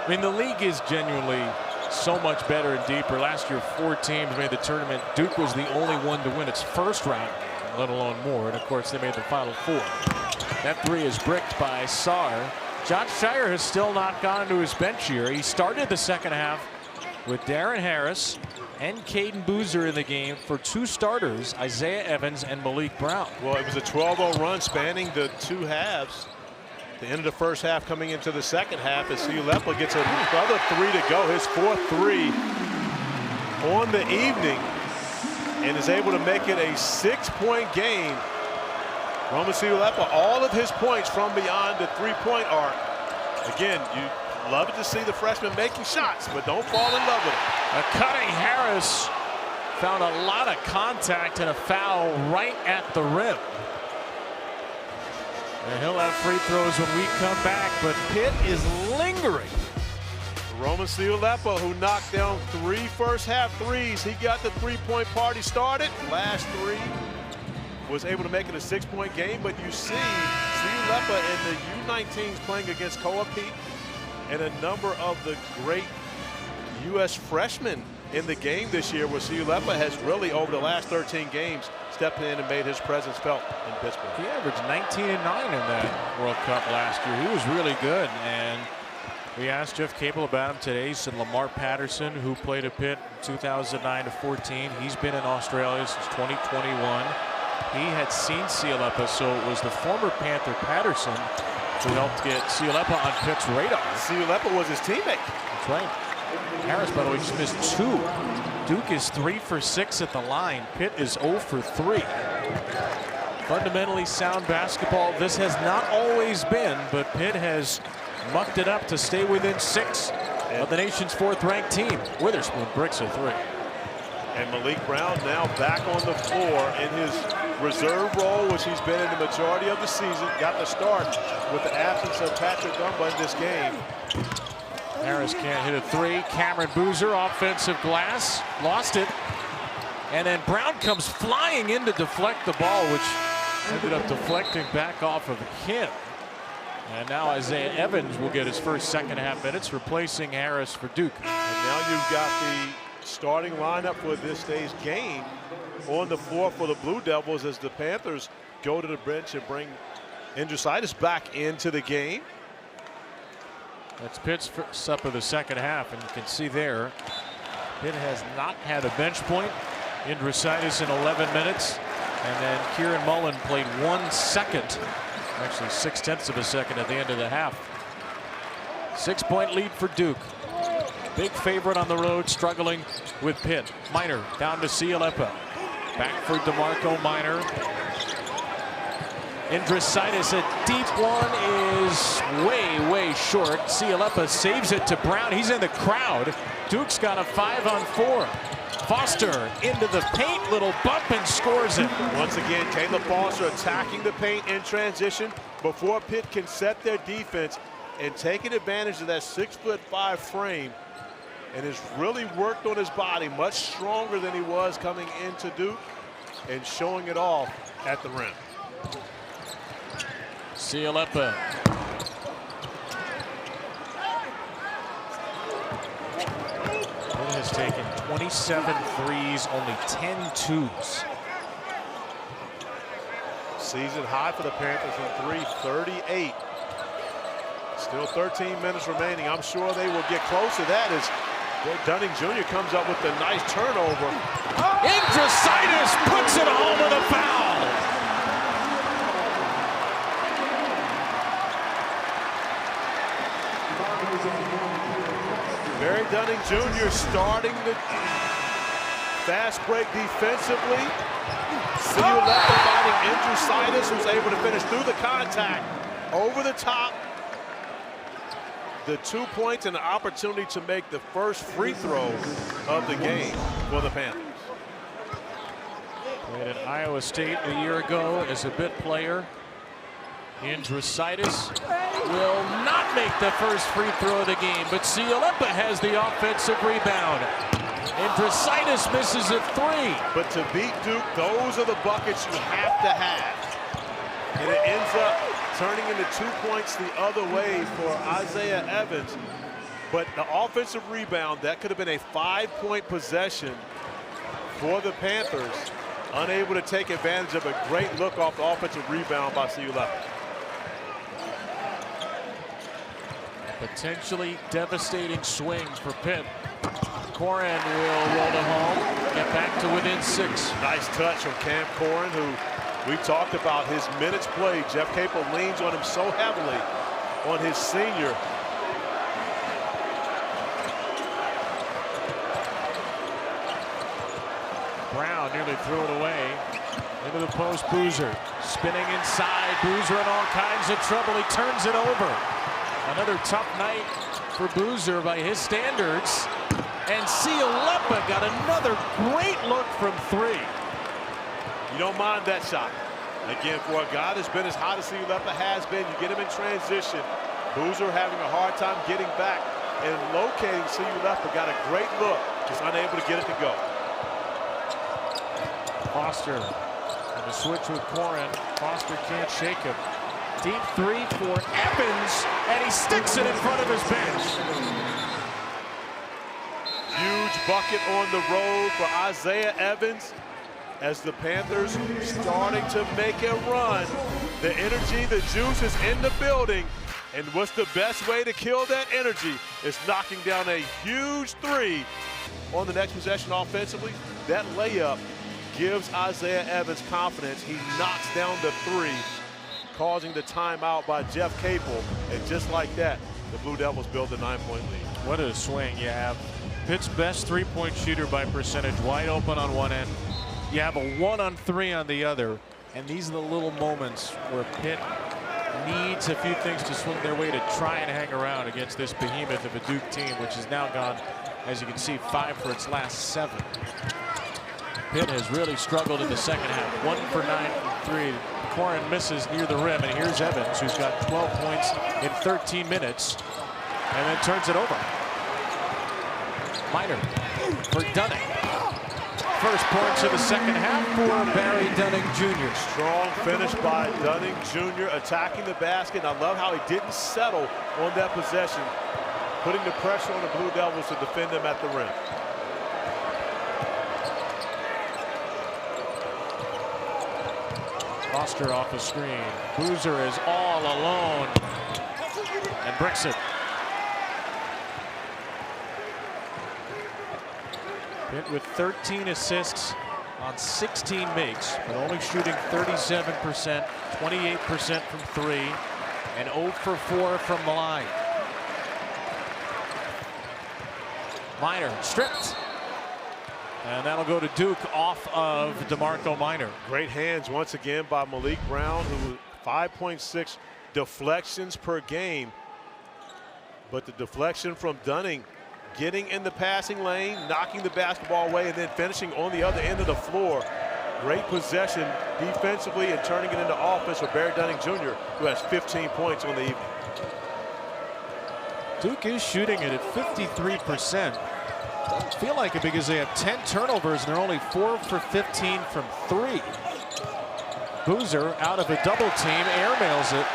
I mean, the league is genuinely so much better and deeper. Last year, 4 teams made the tournament. Duke was the only one to win its first round, let alone more. And of course, they made the Final Four. That 3 is bricked by Sarr. Josh Shire has still not gone to his bench here. He started the second half with Darren Harris and Caden Boozer in the game for 2 starters, Isaiah Evans and Malik Brown. Well, it was a 12-0 run spanning the 2 halves. The end of the first half coming into the second half as Siulepa gets another 3 to go, his 4th 3 on the evening, and is able to make it a 6-point game. Roman Siulepa, all of his points from beyond the 3-point arc. Again, you love it to see the freshman making shots, but don't fall in love with it. A cutting Harris found a lot of contact and a foul right at the rim. And he'll have free throws when we come back, but Pitt is lingering. Roman Siulepa, who knocked down 3 first-half threes. He got the 3-point party started. Last 3 was able to make it a 6-point game, but you see Siulepa in the U19s playing against Koa Pitt and a number of the great U.S. freshmen in the game this year, where Siulepa has really, over the last 13 games, stepped in and made his presence felt in Pittsburgh. He averaged 19 and 9 in that World Cup last year. He was really good, and we asked Jeff Capel about him today. He said Lamar Patterson, who played at Pitt 2009 to 14, he's been in Australia since 2021. He had seen Siulepa, so it was the former Panther Patterson who helped get Siulepa on Pitt's radar. Siulepa was his teammate. That's right. Harris, by the way, just missed 2. Duke is 3 for 6 at the line. Pitt is 0 for 3. Fundamentally sound basketball. This has not always been, but Pitt has mucked it up to stay within 6 of the nation's 4th-ranked team. Witherspoon bricks a 3. And Malik Brown now back on the floor in his reserve role, which he's been in the majority of the season. Got the start with the absence of Patrick Dumba in this game. Harris can't hit a 3. Cameron Boozer, offensive glass, lost it. And then Brown comes flying in to deflect the ball, which ended up deflecting back off of him. And now Isaiah Evans will get his first second-half minutes, replacing Harris for Duke. And now you've got the starting lineup for this day's game on the floor for the Blue Devils as the Panthers go to the bench and bring Andrusaitis back into the game. That's Pitt's first up of the second half, and you can see there, Pitt has not had a bench point. Andrusaitis in 11 minutes, and then Kieran Mullen played 1 second, actually 0.6 of a second at the end of the half. 6-point lead for Duke. Big favorite on the road, struggling with Pitt. Minor down to Siulepa. Back for DeMarco Minor. Andrusaitis, a deep one, is way short. Siulepa saves it to Brown. He's in the crowd. Duke's got a 5-on-4. Foster into the paint, little bump, and scores it. Once again, Caleb Foster attacking the paint in transition before Pitt can set their defense, and taking advantage of that 6'5" frame, and has really worked on his body, much stronger than he was coming into Duke, and showing it off at the rim. Siulepa. Pitt has taken 27 threes, only 10 twos. Season high for the Panthers from 3, 38. Still 13 minutes remaining. I'm sure they will get close to that as Dunning Jr. comes up with a nice turnover. Andrusaitis puts it home with a foul. Barry Dunning Jr. starting the fast break defensively. Siulepa finding Andrusaitis, who's able to finish through the contact, over the top. The 2 points and an opportunity to make the first free throw of the game for the Panthers. Played at Iowa State a year ago as a bit player. Andrusaitis will not make the first free throw of the game, but Siulepa has the offensive rebound. Andrusaitis misses a 3. But to beat Duke, those are the buckets you have to have. And it ends up turning into 2 points the other way for Isaiah Evans. But the offensive rebound, that could have been a 5-point possession for the Panthers. Unable to take advantage of a great look off the offensive rebound by CU Leopard. Potentially devastating swing for Pitt. Corin will roll it home, get back to within 6. Nice touch from Cam Corin, who we talked about his minutes played. Jeff Capel leans on him so heavily on his senior. Brown nearly threw it away. Into the post, Boozer. Spinning inside, Boozer in all kinds of trouble. He turns it over. Another tough night for Boozer by his standards. And Cialepa got another great look from 3. You don't mind that shot. Again, for a guy that's been as hot as Cialepa has been, you get him in transition. Boozer having a hard time getting back and locating Cialepa. Got a great look, just unable to get it to go. Foster on the switch with Corin. Foster can't shake him. Deep 3 for Evans, and he sticks it in front of his bench. Huge bucket on the road for Isaiah Evans as the Panthers starting to make a run. The energy, the juice is in the building. And what's the best way to kill that energy is knocking down a huge 3 on the next possession offensively. That layup gives Isaiah Evans confidence. He knocks down the 3, causing the timeout by Jeff Capel. And just like that, the Blue Devils build a 9-point lead. What a swing. You have Pitt's best 3-point shooter by percentage wide open on one end. You have a 1-on-3 on the other. And these are the little moments where Pitt needs a few things to swing their way to try and hang around against this behemoth of a Duke team, which has now gone, as you can see, 5 for its last 7. Pitt has really struggled in the second half. 1 for 9 from 3. Corin misses near the rim, and here's Evans, who's got 12 points in 13 minutes, and then turns it over. Minor for Dunning. First points of the second half for Barry Dunning Jr. Strong finish by Dunning Jr. attacking the basket. I love how he didn't settle on that possession, putting the pressure on the Blue Devils to defend them at the rim. Foster off the screen. Boozer is all alone and bricks it. Pitt with 13 assists on 16 makes, but only shooting 37%, 28% from 3, and 0 for 4 from the line. Minor stripped. And that'll go to Duke off of DeMarco Minor. Great hands once again by Malik Brown, who 5.6 deflections per game. But the deflection from Dunning, getting in the passing lane, knocking the basketball away, and then finishing on the other end of the floor. Great possession defensively and turning it into offense for Barry Dunning Jr., who has 15 points on the evening. Duke is shooting it at 53%. Doesn't feel like it because they have 10 turnovers and they're only 4 for 15 from 3. Boozer out of a double team, airmails it.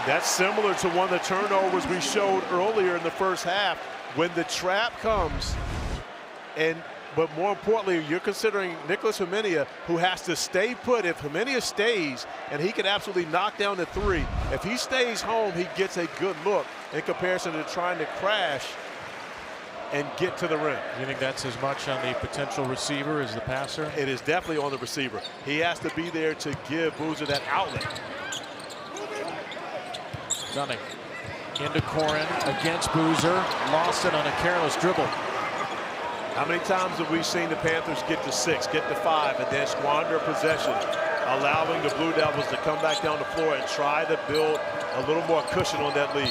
That's similar to one of the turnovers we showed earlier in the first half. When the trap comes, but more importantly, you're considering Nicholas Humenia, who has to stay put. If Humenia stays, and he can absolutely knock down the 3, if he stays home, he gets a good look in comparison to trying to crash and get to the rim. You think that's as much on the potential receiver as the passer? It is definitely on the receiver. He has to be there to give Boozer that outlet. Dunning into Corin against Boozer, lost it on a careless dribble. How many times have we seen the Panthers get to 6, get to 5, and then squander possession, allowing the Blue Devils to come back down the floor and try to build a little more cushion on that lead.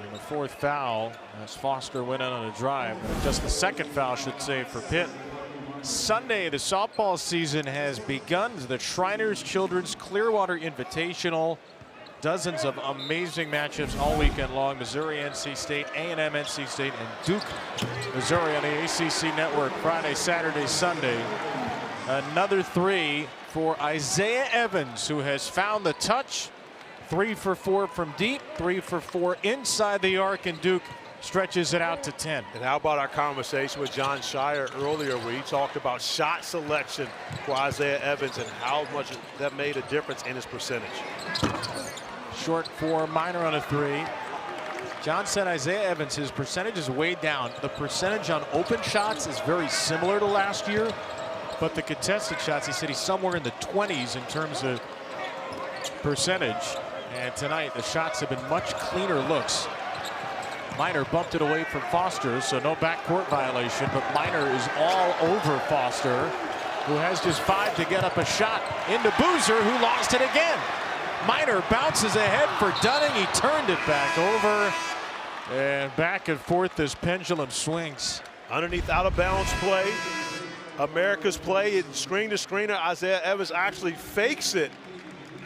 And the 4th foul as Foster went in on a drive. Just the 2nd foul, I should say, for Pitt. Sunday, the softball season has begun. The Shriners Children's Clearwater Invitational. Dozens of amazing matchups all weekend long. Missouri, NC State, A&M, NC State, and Duke, Missouri on the ACC network Friday, Saturday, Sunday. Another 3 for Isaiah Evans, who has found the touch 3 for 4 from deep, 3 for 4 inside the arc, and Duke stretches it out to 10. And how about our conversation with John Shire earlier, where he talked about shot selection for Isaiah Evans and how much that made a difference in his percentage. Short for Minor on a 3. John said Isaiah Evans, his percentage is way down. The percentage on open shots is very similar to last year, but the contested shots, he said he's somewhere in the 20s in terms of percentage. And tonight, the shots have been much cleaner looks. Minor bumped it away from Foster, so no backcourt violation, but Minor is all over Foster, who has just 5 to get up a shot into Boozer, who lost it again. Minor bounces ahead for Dunning. He turned it back over, and back and forth as pendulum swings. Underneath out of bounds play, America's play, and screen to screener, Isaiah Evans actually fakes it,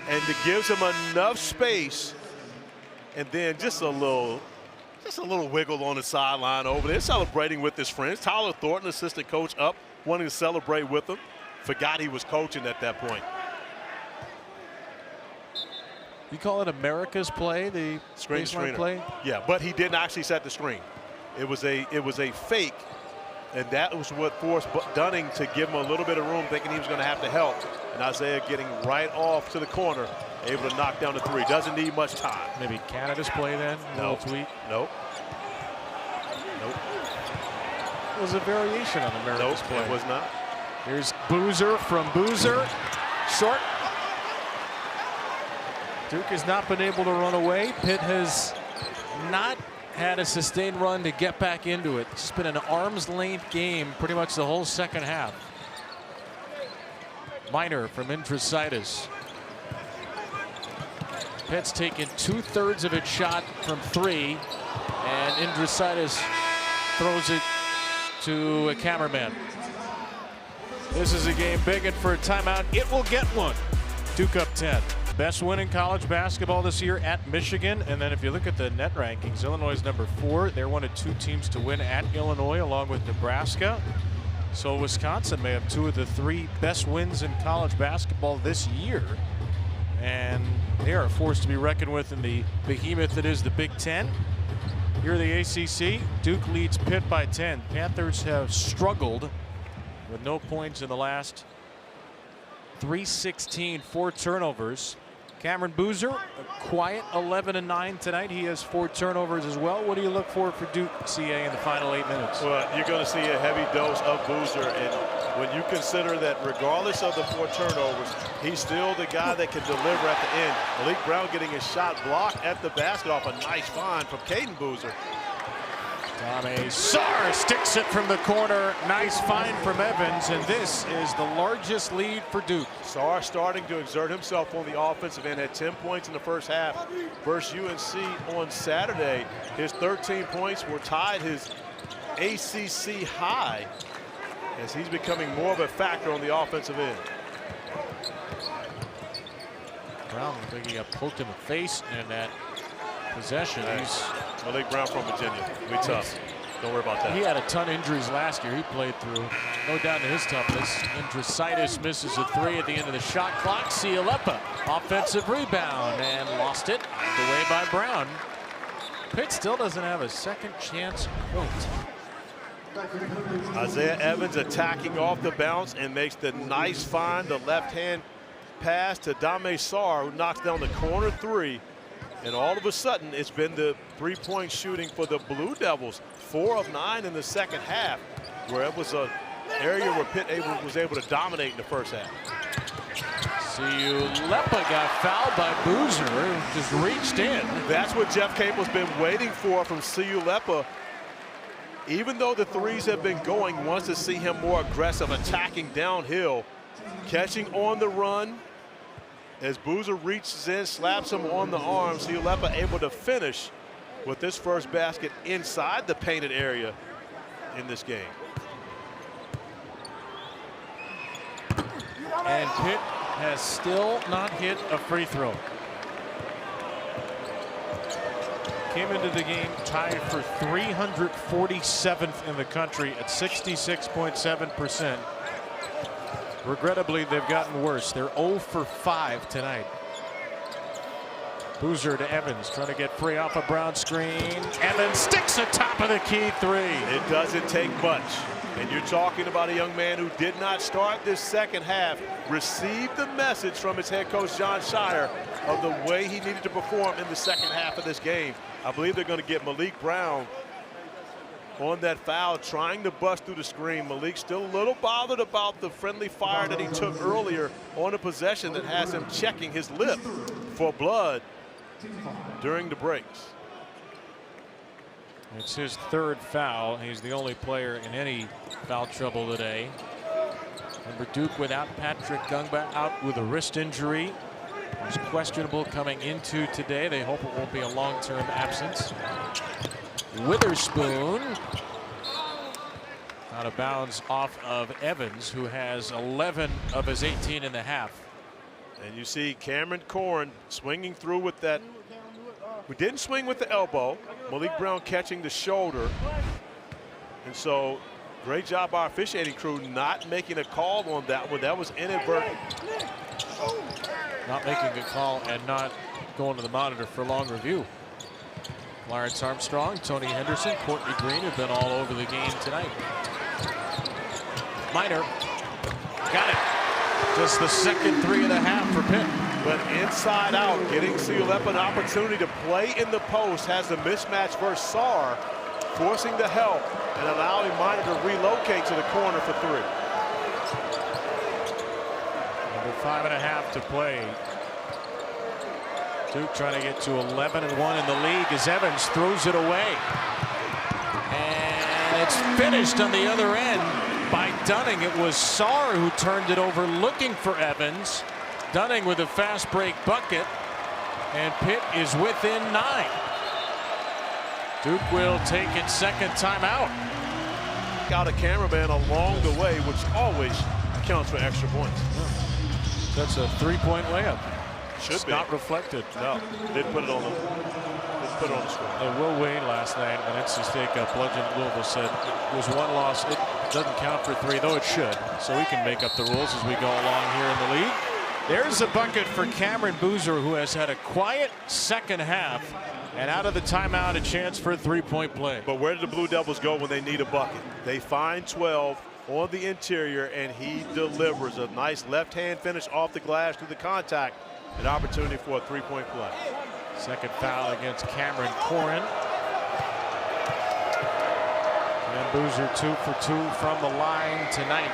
and it gives him enough space, and then just a little wiggle on the sideline over there, celebrating with his friends. Tyler Thornton, assistant coach, up, wanting to celebrate with him. Forgot he was coaching at that point. You call it America's play, the Screen baseline screener play? Yeah, but he didn't actually set the screen. It was a fake, and that was what forced Dunning to give him a little bit of room, thinking he was going to have to help. And Isaiah getting right off to the corner, able to knock down the 3. Doesn't need much time. Maybe Canada's play then? No. Little tweak? Nope. Nope. It was a variation on America's play. Nope, it was not. Here's Boozer from Boozer. Short. Duke has not been able to run away. Pitt has not had a sustained run to get back into it. It's been an arm's length game pretty much the whole second half. Minor from Intrasitis. Pitt's taken 2/3 of its shot from 3, and Intrasitis throws it to a cameraman. This is a game begging for a timeout. It will get one. Duke up 10. Best win in college basketball this year at Michigan. And then if you look at the net rankings, Illinois is number 4. They're one of 2 teams to win at Illinois, along with Nebraska. So Wisconsin may have 2 of the 3 best wins in college basketball this year. And they are a force to be reckoned with in the behemoth that is the Big Ten. Here are the ACC. Duke leads Pitt by 10. Panthers have struggled with no points in the last 3:16, 4 turnovers. Cameron Boozer, a quiet 11-9 tonight. He has 4 turnovers as well. What do you look for Duke, CA, in the final 8 minutes? Well, you're going to see a heavy dose of Boozer, and when you consider that regardless of the 4 turnovers, he's still the guy that can deliver at the end. Malik Brown getting his shot blocked at the basket off a nice find from Caden Boozer. Dame Sarr sticks it from the corner. Nice find from Evans, and this is the largest lead for Duke. Sarr starting to exert himself on the offensive end, had 10 points in the first half versus UNC on Saturday. His 13 points were tied his ACC high, as he's becoming more of a factor on the offensive end. Brown looked like he got poked in the face in that possession. He's Malik Brown from Virginia. We tough. Don't worry about that. He had a ton of injuries last year. He played through. No doubt in his toughness. Intrasitis misses a 3 at the end of the shot clock. Cialepa, offensive rebound, and lost it. Knocked away by Brown. Pitt still doesn't have a second chance point. Isaiah Evans attacking off the bounce and makes the nice find, the left-hand pass to Dame Sarr, who knocks down the corner 3. And all of a sudden, it's been the 3-point shooting for the Blue Devils. 4 of 9 in the second half, where it was an area where Pitt was able to dominate in the first half. Cialepa got fouled by Boozer, who just reached in. That's what Jeff Capel's been waiting for from Cialepa. Even though the 3s have been going, wants to see him more aggressive, attacking downhill, catching on the run. As Boozer reaches in, slaps him on the arm, Cialepa able to finish with this first basket inside the painted area in this game. And Pitt has still not hit a free throw. Came into the game tied for 347th in the country at 66.7%. Regrettably, they've gotten worse. They're 0 for 5 tonight. Boozer to Evans, trying to get free off a Brown screen. Evans sticks the top of the key three. It doesn't take much. And you're talking about a young man who did not start this second half, received the message from his head coach, John Shire, of the way he needed to perform in the second half of this game. I believe they're going to get Malik Brown on that foul, trying to bust through the screen. Malik still a little bothered about the friendly fire that he took earlier on a possession that has him checking his lip for blood during the breaks. It's his third foul. He's the only player in any foul trouble today. Remember, Duke without Patrick Gungba, out with a wrist injury. He's questionable coming into today. They hope it won't be a long-term absence. Witherspoon out of bounds off of Evans, who has 11 of his 18 in the half. And you see Cameron Corn swinging through with that. We didn't swing with the elbow. Malik Brown catching the shoulder. And so great job by our officiating crew not making a call on that one. That was inadvertent. Not making a call and not going to the monitor for long review. Lawrence Armstrong, Tony Henderson, Courtney Green have been all over the game tonight. Minor got it. Just the second three and a half for Pitt. But inside out, getting Ciolep an opportunity to play in the post, has the mismatch versus Sarr, forcing the help and allowing Minor to relocate to the corner for three. Under 5.5 to play. Duke trying to get to 11-1 in the league as Evans throws it away. And it's finished on the other end by Dunning. It was Sarr who turned it over looking for Evans. Dunning with a fast break bucket. And Pitt is within 9. Duke will take its second timeout. Got a cameraman along the way, which always counts for extra points. That's a 3-point layup. Should be. Not reflected. No, didn't put it on the screen. And Will Wade last night when NC State got bludgeoned, Louisville said it was one loss. It doesn't count for 3, though it should. So we can make up the rules as we go along here in the league. There's a bucket for Cameron Boozer, who has had a quiet second half. And out of the timeout, a chance for a 3-point play. But where do the Blue Devils go when they need a bucket? They find 12 on the interior, and he delivers a nice left-hand finish off the glass through the contact. An opportunity for a 3-point play. Second foul against Cameron Corrin. And Boozer 2 for 2 from the line tonight.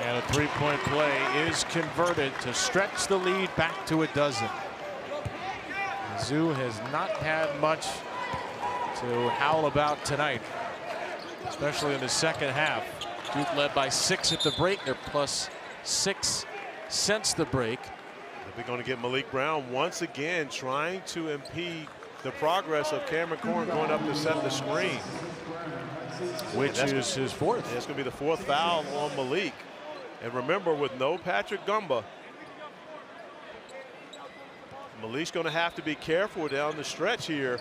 And a 3-point play is converted to stretch the lead back to a dozen. Mizzou has not had much to howl about tonight, especially in the second half. Duke led by 6 at the break. They're plus 6 since the break. They're going to get Malik Brown once again trying to impede the progress of Cameron Corn going up to set the screen. Which is his fourth. It's going to be the 4th foul on Malik. And remember, with no Patrick Gungba, Malik's going to have to be careful down the stretch here.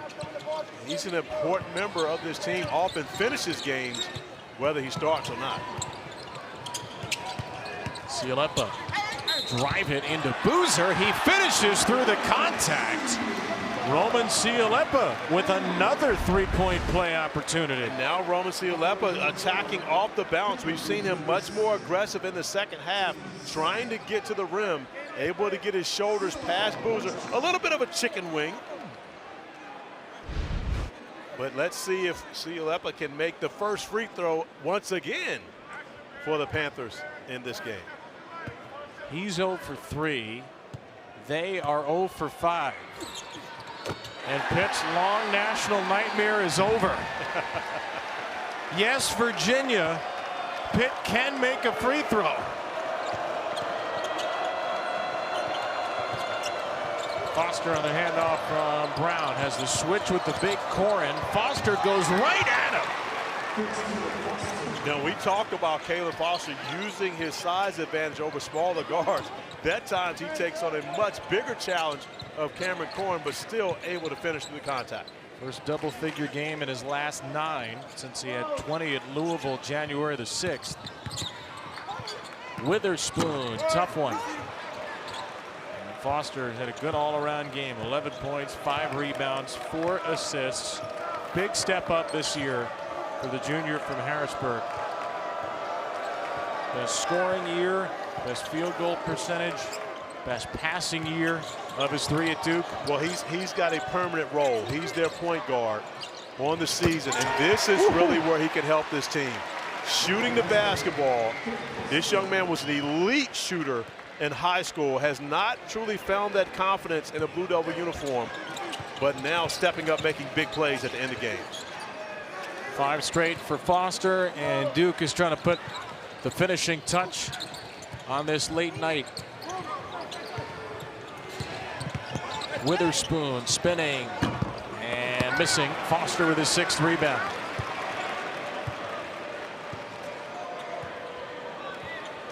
He's an important member of this team, often finishes games, whether he starts or not. Ciolep drive it into Boozer. He finishes through the contact. Roman Ciolep with another 3-point play opportunity. And now Roman Ciolep attacking off the bounce. We've seen him much more aggressive in the second half, trying to get to the rim, able to get his shoulders past Boozer. A little bit of a chicken wing. But let's see if Ciolep can make the first free throw once again for the Panthers in this game. He's 0 for 3. They are 0 for 5. And Pitt's long national nightmare is over. Yes, Virginia. Pitt can make a free throw. Foster on the handoff from Brown has the switch with the big Corrin. Foster goes right at him. Now, we talked about Caleb Foster using his size advantage over smaller guards. That times he takes on a much bigger challenge of Cameron Corrin, but still able to finish through the contact. First double-figure game in his last 9 since he had 20 at Louisville January the 6th. Witherspoon, tough one. Foster had a good all-around game. 11 points, 5 rebounds, 4 assists. Big step up this year for the junior from Harrisburg. Best scoring year, best field goal percentage, best passing year of his 3 at Duke. Well, he's got a permanent role. He's their point guard on the season, and this is really where he can help this team. Shooting the basketball. This young man was an elite shooter in high school, has not truly found that confidence in a Blue Devil uniform, but now stepping up, making big plays at the end of games. 5 straight for Foster, and Duke is trying to put the finishing touch on this late night. Witherspoon spinning and missing. Foster with his 6th rebound.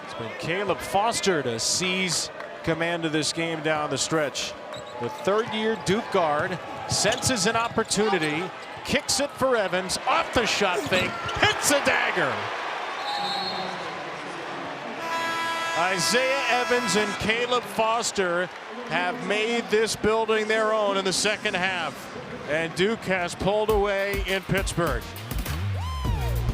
It's been Caleb Foster to seize command of this game down the stretch. The 3rd-year Duke guard senses an opportunity, kicks it for Evans, off the shot fake, hits a dagger. Isaiah Evans and Caleb Foster have made this building their own in the 2nd half, and Duke has pulled away in Pittsburgh.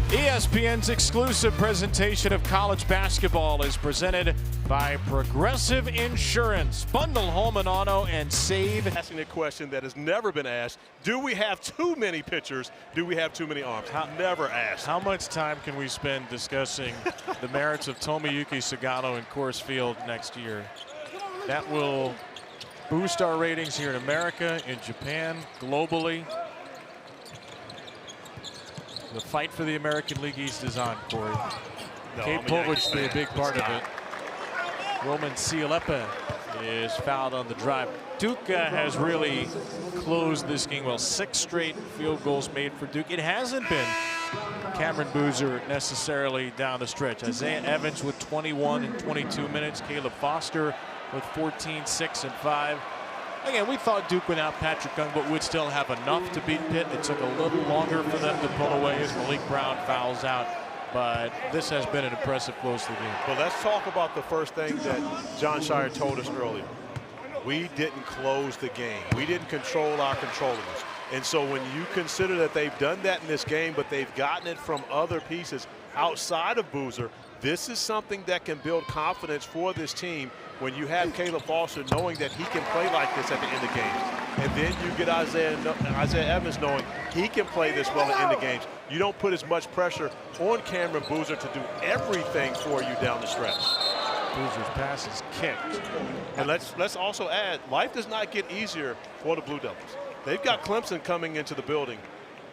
ESPN's exclusive presentation of college basketball is presented by Progressive Insurance. Bundle home and auto and save. Asking a question that has never been asked. Do we have too many pitchers? Do we have too many arms? Never asked. How much time can we spend discussing the merits of Tomoyuki Sagano in Coors Field next year? That will boost our ratings here in America, in Japan, globally. The fight for the American League East is on, Corey. Kate Povich be a big part of it. Roman Cialepa is fouled on the drive. Duke has really closed this game well. 6 straight field goals made for Duke. It hasn't been Cameron Boozer necessarily down the stretch. Isaiah Evans with 21 in 22 minutes. Caleb Foster with 14, 6, and 5. Again, we thought Duke without Patrick Young, but would still have enough to beat Pitt. It took a little longer for them to pull away as Malik Brown fouls out. But this has been an impressive close to the game. Well, let's talk about the first thing that John Shire told us earlier. We didn't close the game. We didn't control our controllables. And so when you consider that they've done that in this game, but they've gotten it from other pieces outside of Boozer, this is something that can build confidence for this team when you have Caleb Foster knowing that he can play like this at the end of games. And then you get Isaiah Evans knowing he can play this well at the end of games. You don't put as much pressure on Cameron Boozer to do everything for you down the stretch. Boozer's pass is kicked. And let's also add, life does not get easier for the Blue Devils. They've got Clemson coming into the building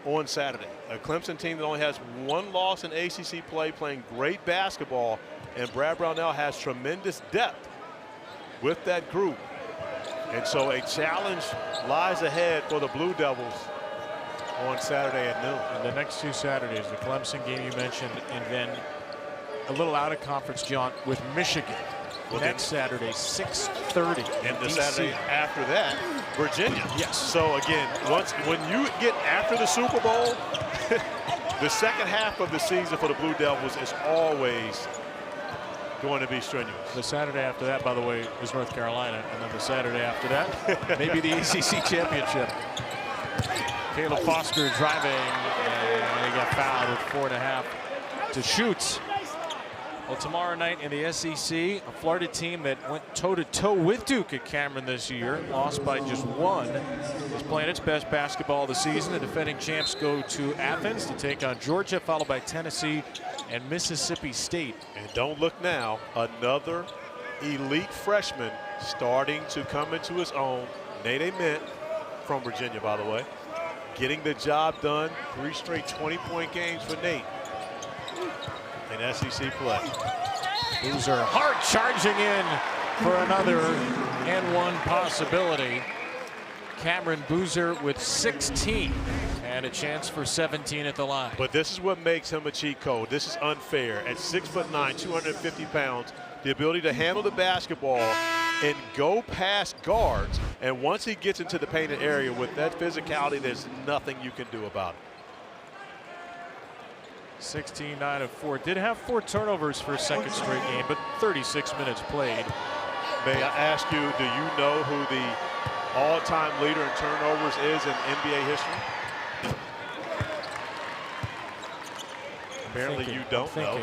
on Saturday. A Clemson team that only has 1 loss in ACC play, playing great basketball, and Brad Brownell has tremendous depth with that group. And so a challenge lies ahead for the Blue Devils on Saturday at noon. And the next 2 Saturdays, the Clemson game you mentioned, and then a little out of conference jaunt with Michigan. Well, next Saturday, 6:30. And the Saturday after that, Virginia. Yes. So again, when you get after the Super Bowl, the 2nd half of the season for the Blue Devils is always going to be strenuous. The Saturday after that, by the way, is North Carolina, and then the Saturday after that, maybe the ACC championship. Caleb Foster driving, and he got fouled with 4.5 to shoot. Well, tomorrow night in the SEC, a Florida team that went toe-to-toe with Duke at Cameron this year, lost by just 1, is playing its best basketball of the season. The defending champs go to Athens to take on Georgia, followed by Tennessee and Mississippi State. And don't look now, another elite freshman starting to come into his own. Nate Mint from Virginia, by the way, getting the job done. 3 straight 20-point games for Nate in SEC play. Boozer hard charging in for another N1 possibility. Cameron Boozer with 16 and a chance for 17 at the line. But this is what makes him a cheat code. This is unfair. At 6'9", 250 pounds, the ability to handle the basketball and go past guards. And once he gets into the painted area with that physicality, there's nothing you can do about it. 16, 9 of 4. Did have 4 turnovers for a 2nd straight game, but 36 minutes played. May I ask you, do you know who the all-time leader in turnovers is in NBA history? Apparently you don't know.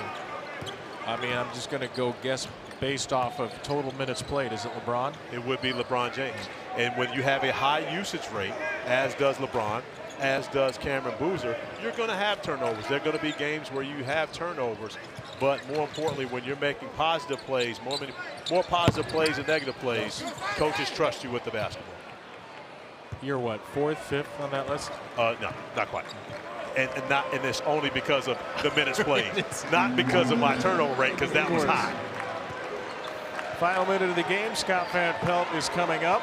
I mean, I'm just going to go guess based off of total minutes played. Is it LeBron? It would be LeBron James. And when you have a high usage rate, as does LeBron, as does Cameron Boozer, you're going to have turnovers. There are going to be games where you have turnovers. But more importantly, when you're making positive plays, more positive plays than negative plays, coaches trust you with the basketball. You're what, 4th, 5th on that list? No, not quite. And it's only because of the minutes played, not because of my turnover rate, because that was high. Final minute of the game. Scott Van Pelt is coming up.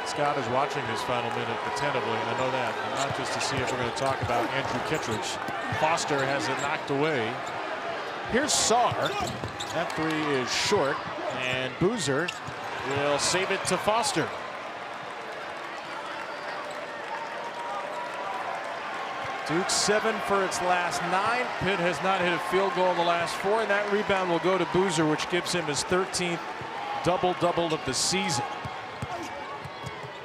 Scott is watching his final minute attentively. I know that, and not just to see if we're going to talk about Andrew Kittredge. Foster has it knocked away. Here's Sarr. That three is short, and Boozer will save it to Foster. Duke 7 for its last 9. Pitt has not hit a field goal in the last 4, and that rebound will go to Boozer, which gives him his 13th double-double of the season.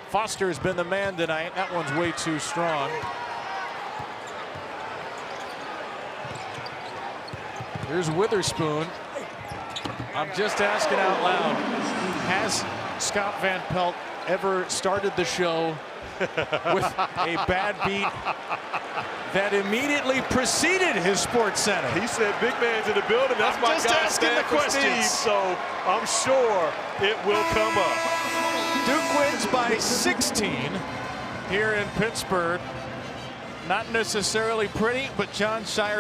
Foster has been the man tonight. That one's way too strong. Here's Witherspoon. I'm just asking out loud, has Scott Van Pelt ever started the show with a bad beat that immediately preceded his Sports Center? He said big man's in the building. That's my just guy asking the questions. So I'm sure it will come up. Duke wins by 16 here in Pittsburgh. Not necessarily pretty, but John Shire